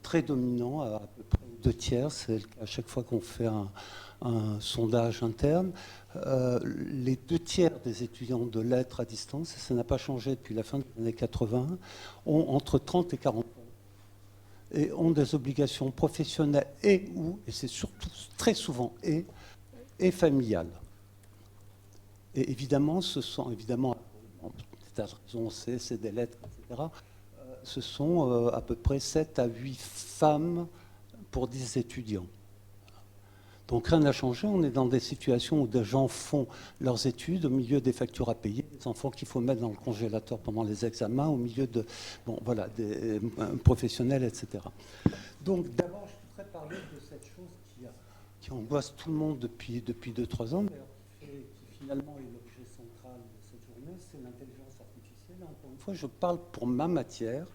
très dominant, à peu près 2/3, c'est le cas à chaque fois qu'on fait un sondage interne. Les 2/3 des étudiants de lettres à distance, et ça n'a pas changé depuis la fin des années 80, ont entre 30 et 40 ans. Et ont des obligations professionnelles et c'est surtout très souvent et familiales. Et évidemment, ce sont, des tas de raisons, c'est des lettres, etc. Ce sont à peu près 7 à 8 femmes pour 10 étudiants. Donc rien n'a changé, on est dans des situations où des gens font leurs études au milieu des factures à payer, des enfants qu'il faut mettre dans le congélateur pendant les examens, au milieu de des professionnels, etc. Donc d'abord, je voudrais parler de cette chose qui angoisse tout le monde depuis 2-3 ans, qui finalement est l'objet central de cette journée, c'est l'intelligence artificielle. Encore une fois, je parle pour ma matière.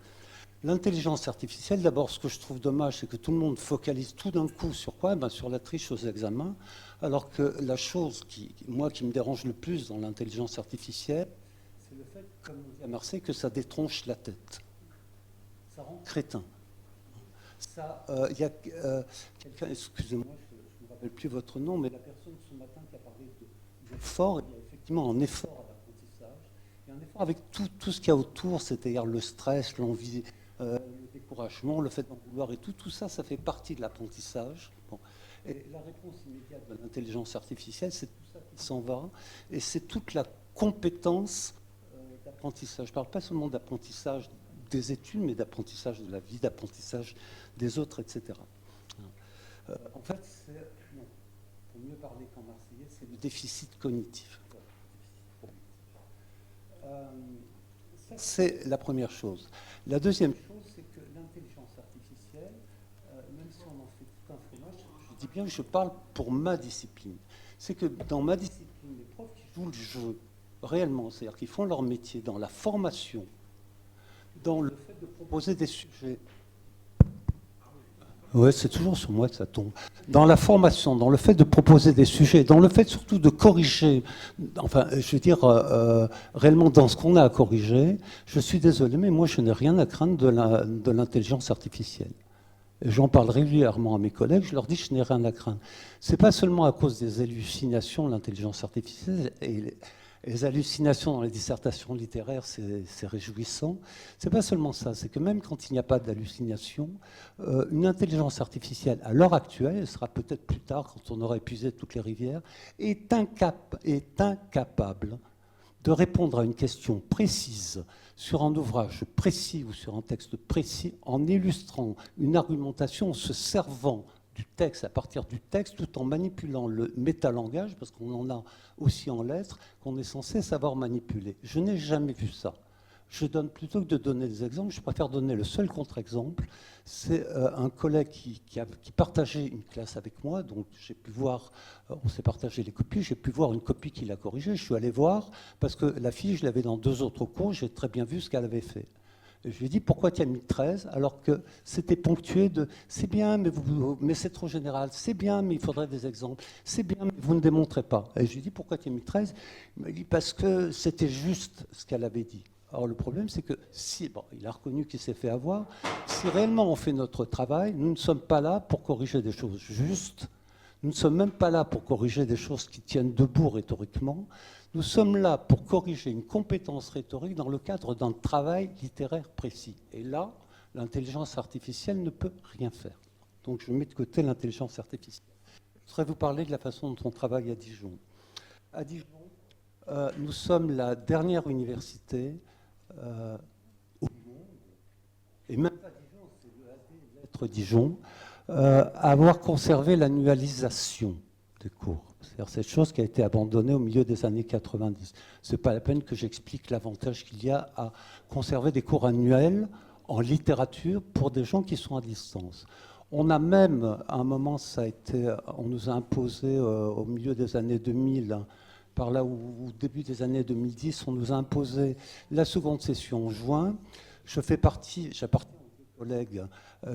L'intelligence artificielle, d'abord, ce que je trouve dommage, c'est que tout le monde focalise tout d'un coup sur quoi? Sur la triche aux examens, alors que la chose qui me dérange le plus dans l'intelligence artificielle, c'est le fait, comme on dit à Marseille, que ça détronche la tête. Ça rend crétin. Ça, il y a quelqu'un, excusez-moi, je ne me rappelle plus votre nom, mais la personne ce matin qui a parlé d'effort, il y a effectivement un effort à l'apprentissage, et un effort avec tout ce qu'il y a autour, c'est-à-dire le stress, l'envie, le découragement, le fait d'en vouloir, et tout ça, ça fait partie de l'apprentissage. Bon. Et la réponse immédiate de l'intelligence artificielle, c'est tout ça qui s'en va, et c'est toute la compétence d'apprentissage. Je ne parle pas seulement d'apprentissage des études, mais d'apprentissage de la vie, d'apprentissage des autres, etc. En fait, pour mieux parler qu'en marseillais, c'est le déficit cognitif. Ça, c'est la première chose. La deuxième chose, c'est que l'intelligence artificielle, même si on en fait tout un fromage, je dis bien que je parle pour ma discipline. C'est que dans ma discipline, les profs qui jouent le jeu réellement, c'est-à-dire qu'ils font leur métier dans la formation, dans le fait de proposer des sujets. Oui, c'est toujours sur moi que ça tombe. Dans la formation, dans le fait de proposer des sujets, dans le fait surtout de corriger, enfin, je veux dire, réellement dans ce qu'on a à corriger, je suis désolé, mais moi, je n'ai rien à craindre de l'intelligence artificielle. J'en parle régulièrement à mes collègues, je leur dis que je n'ai rien à craindre. Ce n'est pas seulement à cause des hallucinations, l'intelligence artificielle, et les hallucinations dans les dissertations littéraires, c'est réjouissant. Ce n'est pas seulement ça, c'est que même quand il n'y a pas d'hallucination, une intelligence artificielle, à l'heure actuelle, elle sera peut-être plus tard, quand on aura épuisé toutes les rivières, est incapable de répondre à une question précise sur un ouvrage précis ou sur un texte précis en illustrant une argumentation, en se servant du texte, à partir du texte, tout en manipulant le métalangage, parce qu'on en a aussi en lettres, qu'on est censé savoir manipuler. Je n'ai jamais vu ça. Je donne, plutôt que de donner des exemples, je préfère donner le seul contre-exemple. C'est un collègue qui partageait une classe avec moi, donc j'ai pu voir, on s'est partagé les copies, j'ai pu voir une copie qu'il a corrigée, je suis allé voir, parce que la fille, je l'avais dans 2 autres cours, j'ai très bien vu ce qu'elle avait fait. Je lui ai dit, pourquoi tu as mis 13 alors que c'était ponctué de « c'est bien, mais c'est trop général, c'est bien, mais il faudrait des exemples, c'est bien, mais vous ne démontrez pas ». Et je lui ai dit, pourquoi tu as mis 13 ? Il m'a dit, parce que c'était juste ce qu'elle avait dit. Alors le problème, c'est que si, bon, il a reconnu qu'il s'est fait avoir, si réellement on fait notre travail, nous ne sommes pas là pour corriger des choses justes, nous ne sommes même pas là pour corriger des choses qui tiennent debout rhétoriquement. Nous sommes là pour corriger une compétence rhétorique dans le cadre d'un travail littéraire précis. Et là, l'intelligence artificielle ne peut rien faire. Donc je mets de côté l'intelligence artificielle. Je voudrais vous parler de la façon dont on travaille à Dijon. À Dijon, nous sommes la dernière université au monde, et même pas Dijon, c'est le lettre Dijon, à avoir conservé l'annualisation des cours. C'est-à-dire cette chose qui a été abandonnée au milieu des années 90. Ce n'est pas la peine que j'explique l'avantage qu'il y a à conserver des cours annuels en littérature pour des gens qui sont à distance. On a même, à un moment, on nous a imposé au milieu des années 2000, par là où, au début des années 2010, on nous a imposé la seconde session en juin. J'appartiens aux collègues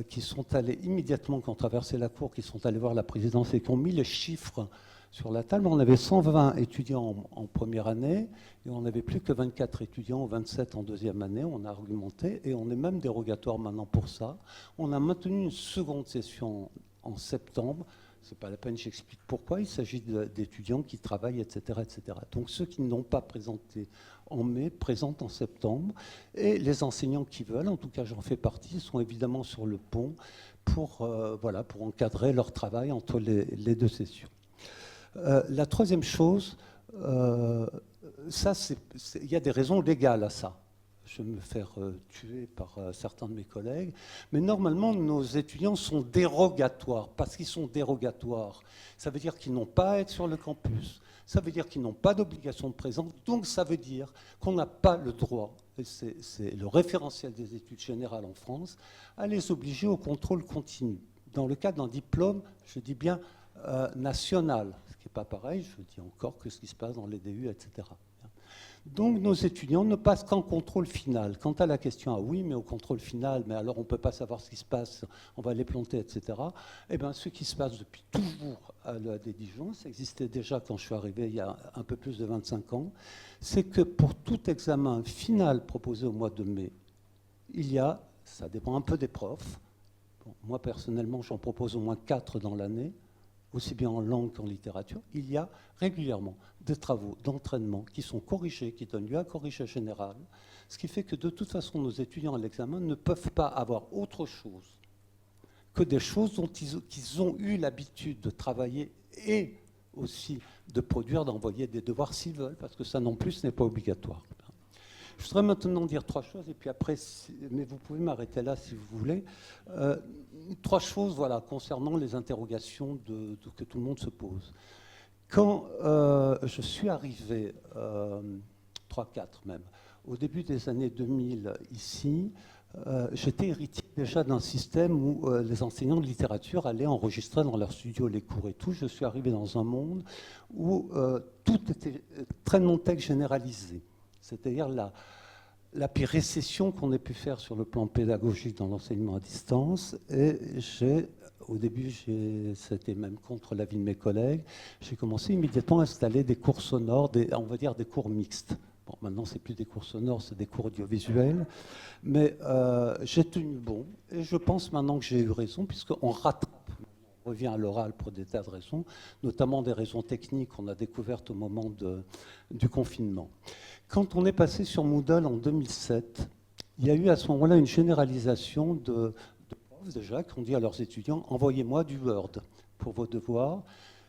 qui sont allés immédiatement, quand on traversait la cour, qui sont allés voir la présidence et qui ont mis les chiffres sur la table. On avait 120 étudiants en première année et on n'avait plus que 24 étudiants ou 27 en deuxième année. On a argumenté et on est même dérogatoire maintenant pour ça. On a maintenu une seconde session en septembre. Ce n'est pas la peine, j'explique pourquoi. Il s'agit d'étudiants qui travaillent, etc., etc. Donc ceux qui n'ont pas présenté en mai présentent en septembre. Et les enseignants qui veulent, en tout cas j'en fais partie, sont évidemment sur le pont pour encadrer leur travail entre les 2 sessions. La troisième chose, il y a des raisons légales à ça. Je vais me faire tuer par certains de mes collègues, mais normalement nos étudiants sont dérogatoires. Parce qu'ils sont dérogatoires, ça veut dire qu'ils n'ont pas à être sur le campus, ça veut dire qu'ils n'ont pas d'obligation de présence, donc ça veut dire qu'on n'a pas le droit, et c'est le référentiel des études générales en France, à les obliger au contrôle continu. Dans le cadre d'un diplôme, je dis bien national, ce qui n'est pas pareil, je dis encore, que ce qui se passe dans les DU, etc. Donc nos étudiants ne passent qu'en contrôle final. Quant à la question, oui, mais au contrôle final, mais alors on ne peut pas savoir ce qui se passe, on va les planter, etc. Eh bien, ce qui se passe depuis toujours à l'EAD Dijon, ça existait déjà quand je suis arrivé il y a un peu plus de 25 ans, c'est que pour tout examen final proposé au mois de mai, il y a, ça dépend un peu des profs, Bon, moi, personnellement, j'en propose au moins 4 dans l'année, aussi bien en langue qu'en littérature. Il y a régulièrement des travaux d'entraînement qui sont corrigés, qui donnent lieu à corrigé général, ce qui fait que de toute façon, nos étudiants à l'examen ne peuvent pas avoir autre chose que des choses dont qu'ils ont eu l'habitude de travailler et aussi de produire, d'envoyer des devoirs s'ils veulent, parce que ça non plus, ce n'est pas obligatoire. Je voudrais maintenant dire 3 choses, et puis après, mais vous pouvez m'arrêter là si vous voulez. 3 choses voilà, concernant les interrogations que tout le monde se pose. Quand je suis arrivé, 3-4 même, au début des années 2000 ici, j'étais héritier déjà d'un système où les enseignants de littérature allaient enregistrer dans leur studio les cours et tout. Je suis arrivé dans un monde où tout était très non-texte généralisé. C'est-à-dire la pire récession qu'on ait pu faire sur le plan pédagogique dans l'enseignement à distance. Et au début, c'était même contre l'avis de mes collègues, j'ai commencé immédiatement à installer des cours sonores, on va dire des cours mixtes. Bon, maintenant, ce n'est plus des cours sonores, c'est des cours audiovisuels. Mais j'ai tenu bon. Et je pense maintenant que j'ai eu raison, puisqu'on rattrape. On revient à l'oral pour des tas de raisons, notamment des raisons techniques qu'on a découvertes au moment du confinement. Quand on est passé sur Moodle en 2007, il y a eu à ce moment-là une généralisation de profs déjà qui ont dit à leurs étudiants « Envoyez-moi du Word pour vos devoirs ».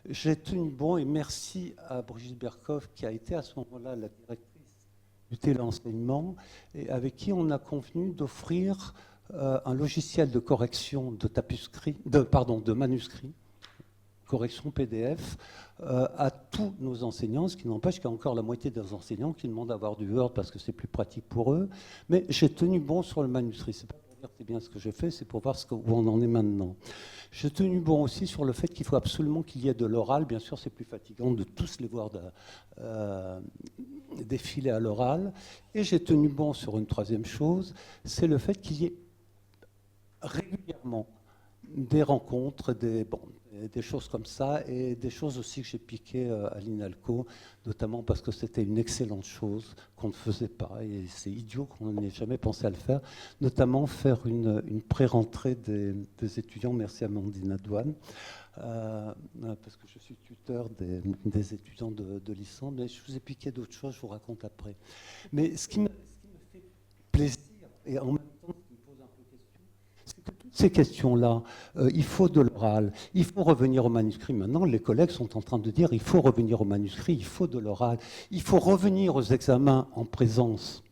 J'ai tenu bon et merci à Brigitte Berkoff qui a été à ce moment-là la directrice du téléenseignement et avec qui on a convenu d'offrir un logiciel de correction de manuscrits, correction PDF, à tous nos enseignants, ce qui n'empêche qu'il y a encore la moitié des enseignants qui demandent d'avoir du Word parce que c'est plus pratique pour eux. Mais j'ai tenu bon sur le manuscrit. C'est pas pour dire que c'est bien ce que j'ai fait, c'est pour voir où on en est maintenant. J'ai tenu bon aussi sur le fait qu'il faut absolument qu'il y ait de l'oral. Bien sûr, c'est plus fatigant de tous les voir défiler à l'oral. Et j'ai tenu bon sur une troisième chose, c'est le fait qu'il y ait régulièrement des rencontres, des choses comme ça, et des choses aussi que j'ai piquées à l'INALCO, notamment parce que c'était une excellente chose qu'on ne faisait pas, et c'est idiot qu'on n'ait jamais pensé à le faire, notamment faire une pré-rentrée des étudiants, merci Amandine Adouane, parce que je suis tuteur des étudiants de licence, mais je vous ai piqué d'autres choses, je vous raconte après. Mais ce qui me fait plaisir, et en même temps, ces questions-là, il faut de l'oral, il faut revenir au manuscrit. Maintenant, les collègues sont en train de dire il faut revenir au manuscrit, il faut de l'oral, il faut revenir aux examens en présence.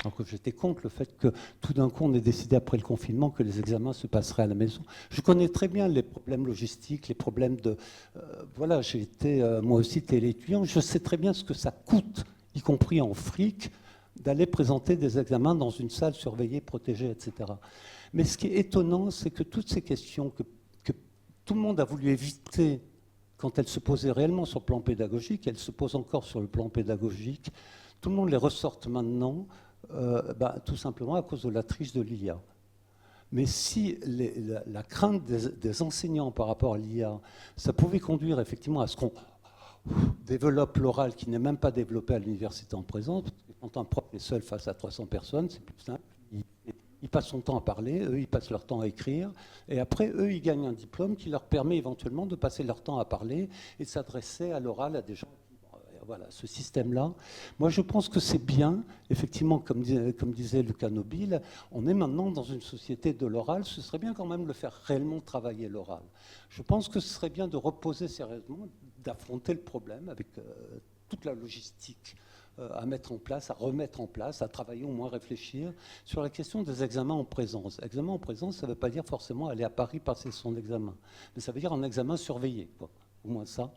Alors que j'étais contre le fait que tout d'un coup, on ait décidé après le confinement que les examens se passeraient à la maison. Je connais très bien les problèmes logistiques, les problèmes de... voilà, j'ai été moi aussi téléétudiant, je sais très bien ce que ça coûte, y compris en fric, d'aller présenter des examens dans une salle surveillée, protégée, etc. Mais ce qui est étonnant, c'est que toutes ces questions que tout le monde a voulu éviter quand elles se posaient réellement sur le plan pédagogique, elles se posent encore sur le plan pédagogique, tout le monde les ressorte maintenant, tout simplement à cause de la triche de l'IA. Mais si la crainte des enseignants par rapport à l'IA, ça pouvait conduire effectivement à ce qu'on développe l'oral qui n'est même pas développé à l'université en présence, parce que quand un prof est seul face à 300 personnes, c'est plus simple. Il passe son temps à parler, eux, ils passent leur temps à écrire, et après, eux, ils gagnent un diplôme qui leur permet éventuellement de passer leur temps à parler et de s'adresser à l'oral à des gens. Voilà, ce système-là. Moi, je pense que c'est bien, effectivement, comme disait Lucas Nobile, on est maintenant dans une société de l'oral, ce serait bien quand même de faire réellement travailler l'oral. Je pense que ce serait bien de reposer sérieusement, d'affronter le problème avec toute la logistique à mettre en place, à remettre en place, à travailler, au moins réfléchir sur la question des examens en présence. Examen en présence, ça ne veut pas dire forcément aller à Paris passer son examen, mais ça veut dire un examen surveillé, quoi. Au moins ça.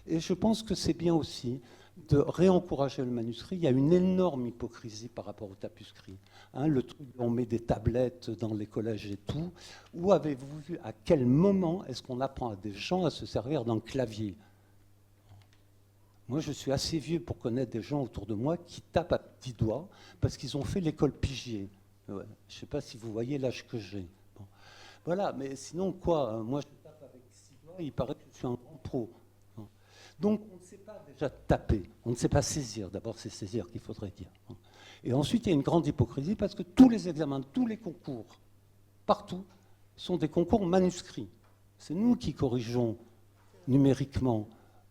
Et je pense que c'est bien aussi de réencourager le manuscrit. Il y a une énorme hypocrisie par rapport au tapuscrit. Le truc où on met des tablettes dans les collèges et tout. Où avez-vous vu, à quel moment est-ce qu'on apprend à des gens à se servir d'un clavier ? Moi, je suis assez vieux pour connaître des gens autour de moi qui tapent à petits doigts parce qu'ils ont fait l'école Pigier. Ouais. Je ne sais pas si vous voyez l'âge que j'ai. Bon. Voilà, mais sinon, quoi ? Moi, je tape avec 6 doigts et il paraît que je suis un grand pro. Donc, on ne sait pas déjà taper, on ne sait pas saisir. D'abord, c'est saisir qu'il faudrait dire. Et ensuite, il y a une grande hypocrisie parce que tous les examens, tous les concours, partout, sont des concours manuscrits. C'est nous qui corrigeons numériquement.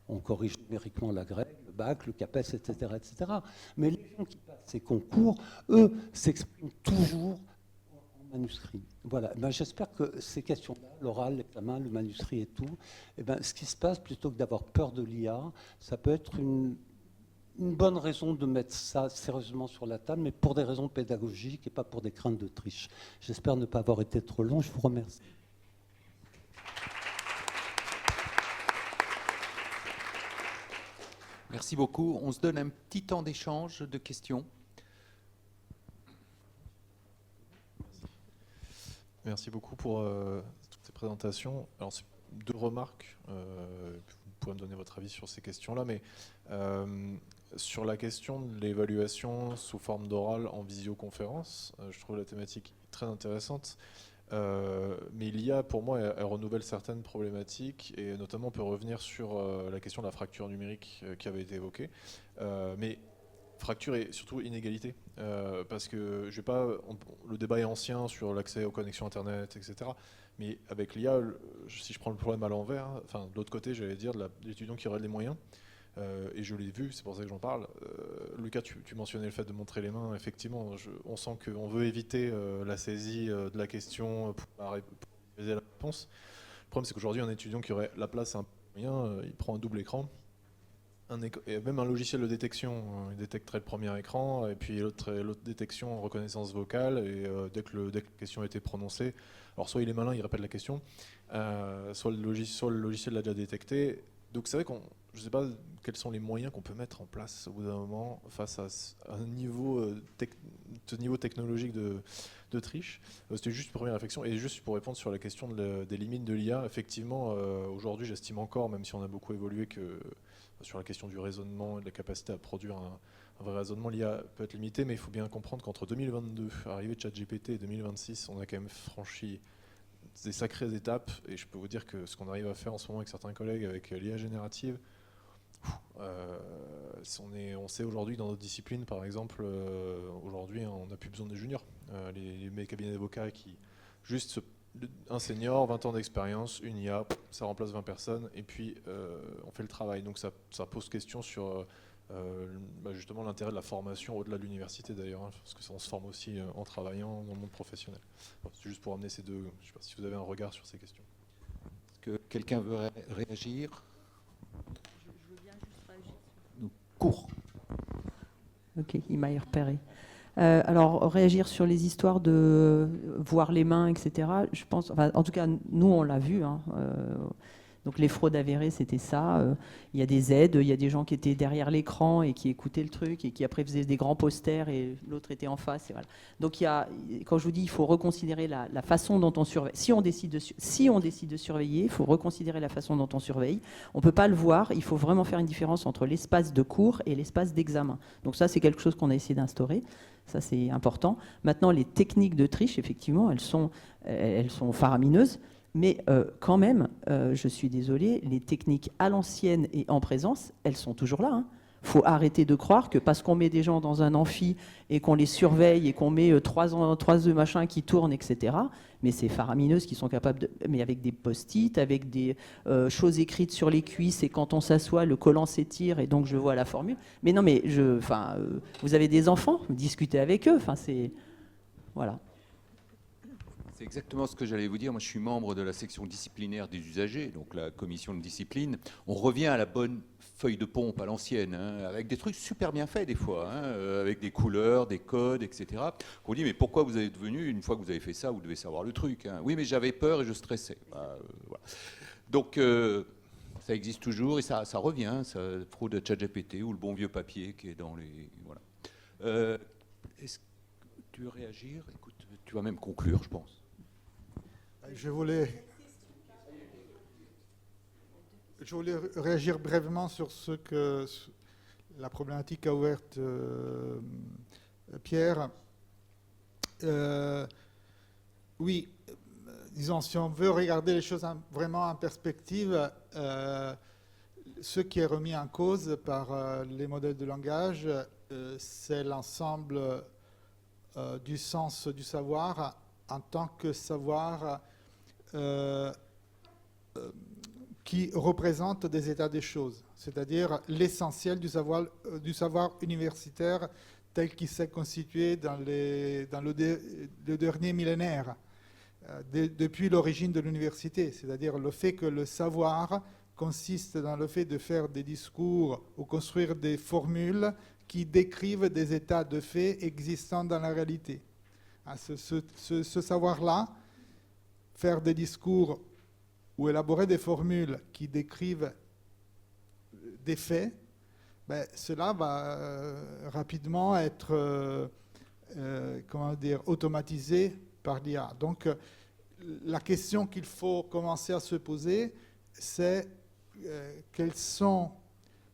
On corrige numériquement la grecque, le bac, le CAPES, etc., etc. Mais les gens qui passent ces concours, eux, s'expriment toujours en manuscrit. Voilà. Ben, j'espère que ces questions-là, l'oral, l'examen, le manuscrit et tout, eh ben, ce qui se passe, plutôt que d'avoir peur de l'IA, ça peut être une bonne raison de mettre ça sérieusement sur la table, mais pour des raisons pédagogiques et pas pour des craintes de triche. J'espère ne pas avoir été trop long. Je vous remercie. Merci beaucoup. On se donne un petit temps d'échange, de questions. Merci beaucoup pour toutes ces présentations. Alors, c'est 2 remarques. Vous pouvez me donner votre avis sur ces questions-là, mais sur la question de l'évaluation sous forme d'oral en visioconférence, je trouve la thématique très intéressante. Mais l'IA, pour moi, elle renouvelle certaines problématiques, et notamment on peut revenir sur la question de la fracture numérique qui avait été évoquée. Mais fracture et surtout inégalité, parce que le débat est ancien sur l'accès aux connexions Internet, etc. Mais avec l'IA, si je prends le problème à l'envers, enfin de l'autre côté, j'allais dire, de l'étudiant qui aurait les moyens, et je l'ai vu, c'est pour ça que j'en parle. Lucas, tu mentionnais le fait de montrer les mains. Effectivement, on sent qu'on veut éviter la saisie de la question pour visualiser la réponse. Le problème, c'est qu'aujourd'hui, un étudiant qui aurait la place un peu moyen, il prend un double écran. Et même un logiciel de détection, il détecterait le premier écran, et puis l'autre détection en reconnaissance vocale, et dès que la question a été prononcée, alors soit il est malin, il répète la question, soit le logiciel l'a déjà détecté. Donc c'est vrai je ne sais pas quels sont les moyens qu'on peut mettre en place au bout d'un moment face à un niveau, niveau technologique de triche. C'était juste une première réflexion. Et juste pour répondre sur la question des limites de l'IA, effectivement, aujourd'hui j'estime encore, même si on a beaucoup évolué, que sur la question du raisonnement et de la capacité à produire un vrai raisonnement, l'IA peut être limitée, mais il faut bien comprendre qu'entre 2022, arrivée de ChatGPT, et 2026, on a quand même franchi des sacrées étapes, et je peux vous dire que ce qu'on arrive à faire en ce moment avec certains collègues avec l'IA générative, on sait aujourd'hui dans notre discipline, par exemple, aujourd'hui on n'a plus besoin des juniors. Les cabinets d'avocats qui juste un senior, 20 ans d'expérience, une IA, ça remplace 20 personnes, et puis on fait le travail. Donc ça pose question sur justement l'intérêt de la formation au-delà de l'université d'ailleurs, hein, parce que ça, on se forme aussi en travaillant dans le monde professionnel. Bon, c'est juste pour amener ces deux. Je ne sais pas si vous avez un regard sur ces questions. Est-ce que quelqu'un veut réagir? Je veux bien juste réagir. Court. Ok, il m'a repéré. Alors, réagir sur les histoires de voir les mains, etc. Je pense, enfin, en tout cas, nous, on l'a vu. Hein, donc, les fraudes avérées, c'était ça. Il y a des aides, il y a des gens qui étaient derrière l'écran et qui écoutaient le truc et qui après faisaient des grands posters et l'autre était en face. Et voilà. Donc, quand je vous dis, il faut reconsidérer la façon dont on surveille. Si on décide de surveiller, il faut reconsidérer la façon dont on surveille. On ne peut pas le voir. Il faut vraiment faire une différence entre l'espace de cours et l'espace d'examen. Donc, ça, c'est quelque chose qu'on a essayé d'instaurer. Ça, c'est important. Maintenant, les techniques de triche, effectivement, elles sont faramineuses. Mais quand même, je suis désolée, les techniques à l'ancienne et en présence, elles sont toujours là. Il faut arrêter de croire que parce qu'on met des gens dans un amphi et qu'on les surveille et qu'on met trois machins qui tournent, etc., mais c'est faramineuse qui sont capables de... Mais avec des post-it, avec des choses écrites sur les cuisses, et quand on s'assoit, le collant s'étire et donc je vois la formule. Mais non, mais vous avez des enfants, discutez avec eux. Voilà. C'est exactement ce que j'allais vous dire. Moi, je suis membre de la section disciplinaire des usagers, donc la commission de discipline. On revient à la bonne feuille de pompe à l'ancienne, hein, avec des trucs super bien faits des fois, hein, avec des couleurs, des codes, etc. On dit, mais pourquoi vous êtes venu, une fois que vous avez fait ça, vous devez savoir le truc. Hein. Oui, mais j'avais peur et je stressais. Voilà. Donc, ça existe toujours et ça revient, ça fraude à ChatGPT ou le bon vieux papier qui est dans les... Voilà. Est-ce que tu veux réagir? Écoute, tu vas même conclure, je pense. Je voulais réagir brièvement sur la problématique qu'a ouverte Pierre. Oui, disons, si on veut regarder les choses vraiment en perspective, ce qui est remis en cause par les modèles de langage, c'est l'ensemble du sens du savoir en tant que savoir euh, qui représentent des états des choses, c'est-à-dire l'essentiel du savoir universitaire tel qu'il s'est constitué dans le dernier millénaire, depuis l'origine de l'université, c'est-à-dire le fait que le savoir consiste dans le fait de faire des discours ou construire des formules qui décrivent des états de fait existants dans la réalité. Ce savoir-là, faire des discours ou élaborer des formules qui décrivent des faits, ben, cela va rapidement être automatisé par l'IA. Donc la question qu'il faut commencer à se poser, c'est quels sont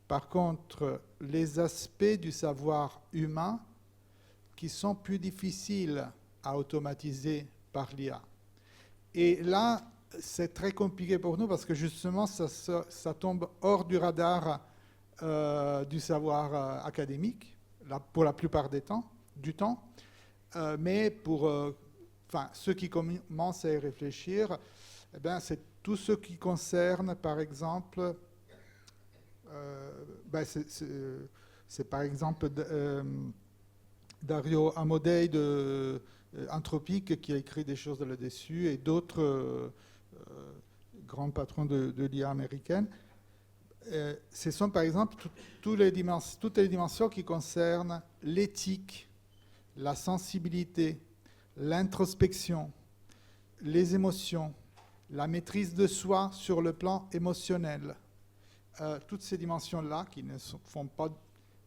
par contre les aspects du savoir humain qui sont plus difficiles à automatiser par l'IA. Et là, c'est très compliqué pour nous parce que justement, ça tombe hors du radar du savoir académique, pour la plupart du temps. Mais pour ceux qui commencent à y réfléchir, eh bien, c'est tout ce qui concerne, par exemple, c'est par exemple Dario Amodei de Anthropic qui a écrit des choses là-dessus et d'autres grands patrons de l'IA américaine. Ce sont par exemple toutes les dimensions qui concernent l'éthique, la sensibilité, l'introspection, les émotions, la maîtrise de soi sur le plan émotionnel. Toutes ces dimensions-là, qui ne font pas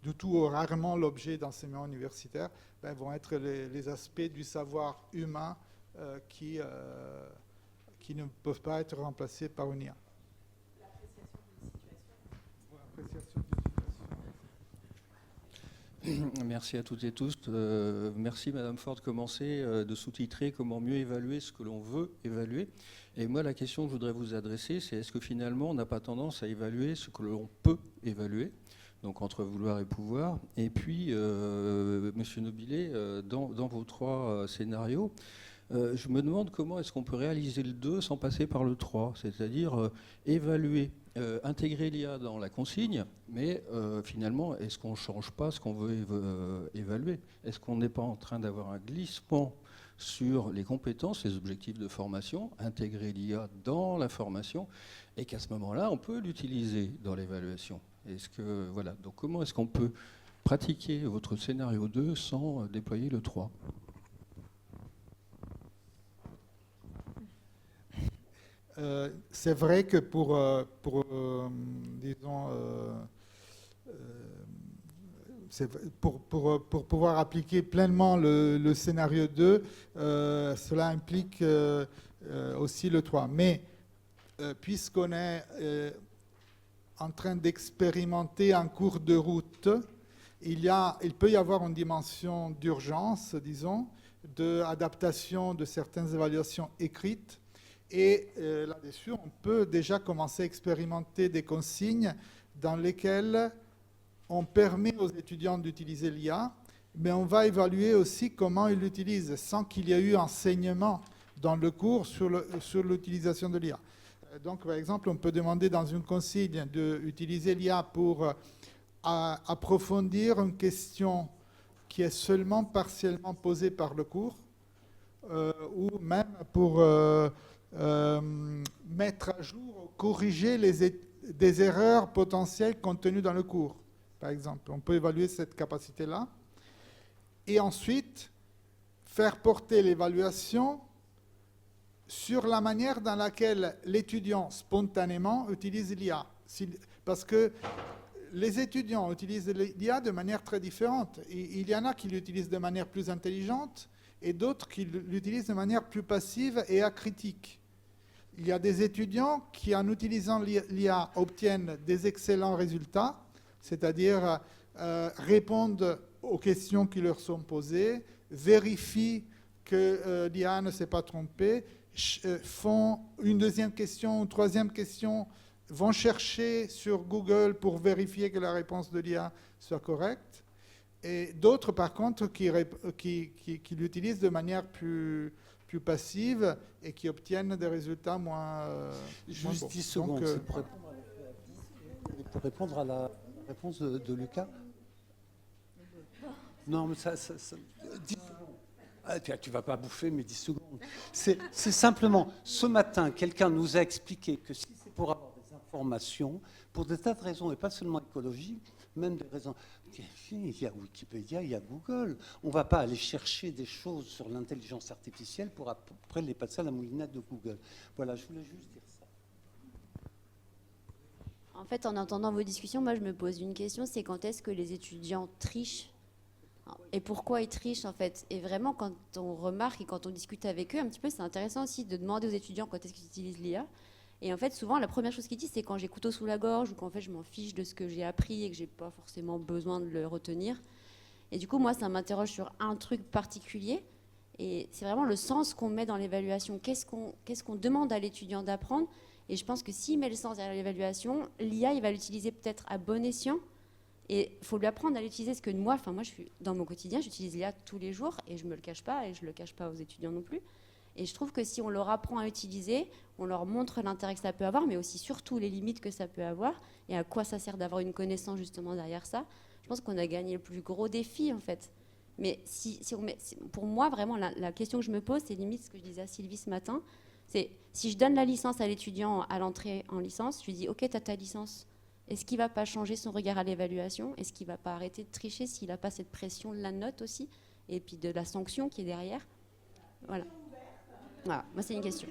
du tout ou rarement l'objet d'enseignements universitaires, vont être les aspects du savoir humain qui ne peuvent pas être remplacés par une IA. Merci à toutes et tous. Merci Madame Ford de commencer de sous-titrer comment mieux évaluer ce que l'on veut évaluer. Et moi, la question que je voudrais vous adresser, c'est est-ce que finalement on n'a pas tendance à évaluer ce que l'on peut évaluer, donc entre vouloir et pouvoir. Et puis, Monsieur Nobilet, dans vos trois scénarios, je me demande comment est-ce qu'on peut réaliser le 2 sans passer par le 3, c'est-à-dire évaluer, intégrer l'IA dans la consigne, mais finalement, est-ce qu'on ne change pas ce qu'on veut évaluer? Est-ce qu'on n'est pas en train d'avoir un glissement sur les compétences, les objectifs de formation, intégrer l'IA dans la formation, et qu'à ce moment-là, on peut l'utiliser dans l'évaluation? Voilà. Donc comment est-ce qu'on peut pratiquer votre scénario 2 sans déployer le 3? C'est vrai que pour pouvoir appliquer pleinement le scénario 2, cela implique aussi le 3. Mais puisqu'on est en train d'expérimenter en cours de route, il peut y avoir une dimension d'urgence, disons, d'adaptation de certaines évaluations écrites. Et là-dessus, on peut déjà commencer à expérimenter des consignes dans lesquelles on permet aux étudiants d'utiliser l'IA, mais on va évaluer aussi comment ils l'utilisent sans qu'il y ait eu enseignement dans le cours sur l'utilisation de l'IA. Donc, par exemple, on peut demander dans une consigne d'utiliser l'IA pour approfondir une question qui est seulement partiellement posée par le cours, ou même pour mettre à jour, corriger des erreurs potentielles contenues dans le cours, par exemple. On peut évaluer cette capacité-là. Et ensuite, faire porter l'évaluation sur la manière dans laquelle l'étudiant spontanément utilise l'IA. Parce que les étudiants utilisent l'IA de manière très différente. Il y en a qui l'utilisent de manière plus intelligente et d'autres qui l'utilisent de manière plus passive et acritique. Il y a des étudiants qui, en utilisant l'IA, obtiennent des excellents résultats, c'est-à-dire répondent aux questions qui leur sont posées, vérifient que l'IA ne s'est pas trompée, font une deuxième question, une troisième question, vont chercher sur Google pour vérifier que la réponse de l'IA soit correcte. Et d'autres, par contre, qui l'utilisent de manière plus plus passives et qui obtiennent des résultats moins Juste bons. 10 secondes, Donc, c'est pour répondre à la réponse de Lucas. Non, mais ça 10 secondes. Ah, tu vas pas bouffer mes 10 secondes. C'est simplement, ce matin, quelqu'un nous a expliqué que si c'est pour avoir des informations, pour des tas de raisons, et pas seulement écologiques, même des raisons... Il y a Wikipédia, il y a Google. On ne va pas aller chercher des choses sur l'intelligence artificielle pour après les passer à la moulinette de Google. Voilà, je voulais juste dire ça. En fait, en entendant vos discussions, moi, je me pose une question, c'est quand est-ce que les étudiants trichent et pourquoi ils trichent, en fait. Et vraiment, quand on remarque et quand on discute avec eux, un petit peu, c'est intéressant aussi de demander aux étudiants quand est-ce qu'ils utilisent l'IA. Et en fait, souvent, la première chose qu'ils disent, c'est quand j'ai couteau sous la gorge ou qu'en fait, je m'en fiche de ce que j'ai appris et que j'ai pas forcément besoin de le retenir. Et du coup, moi, ça m'interroge sur un truc particulier. Et c'est vraiment le sens qu'on met dans l'évaluation. Qu'est-ce qu'on demande à l'étudiant d'apprendre? Et je pense que s'il met le sens derrière l'évaluation, l'IA, il va l'utiliser peut-être à bon escient. Et il faut lui apprendre à l'utiliser. Parce que moi, je suis dans mon quotidien, j'utilise l'IA tous les jours et je ne me le cache pas et je ne le cache pas aux étudiants non plus. Et je trouve que si on leur apprend à utiliser, on leur montre l'intérêt que ça peut avoir, mais aussi surtout les limites que ça peut avoir et à quoi ça sert d'avoir une connaissance justement derrière ça. Je pense qu'on a gagné le plus gros défi en fait. Mais pour moi, vraiment, la question que je me pose, c'est limite ce que je disais à Sylvie ce matin, c'est si je donne la licence à l'étudiant à l'entrée en licence, je lui dis « Ok, tu as ta licence ». Est-ce qu'il ne va pas changer son regard à l'évaluation? Est-ce qu'il ne va pas arrêter de tricher s'il n'a pas cette pression de la note aussi? Et puis de la sanction qui est derrière? Voilà. Voilà, moi c'est une question.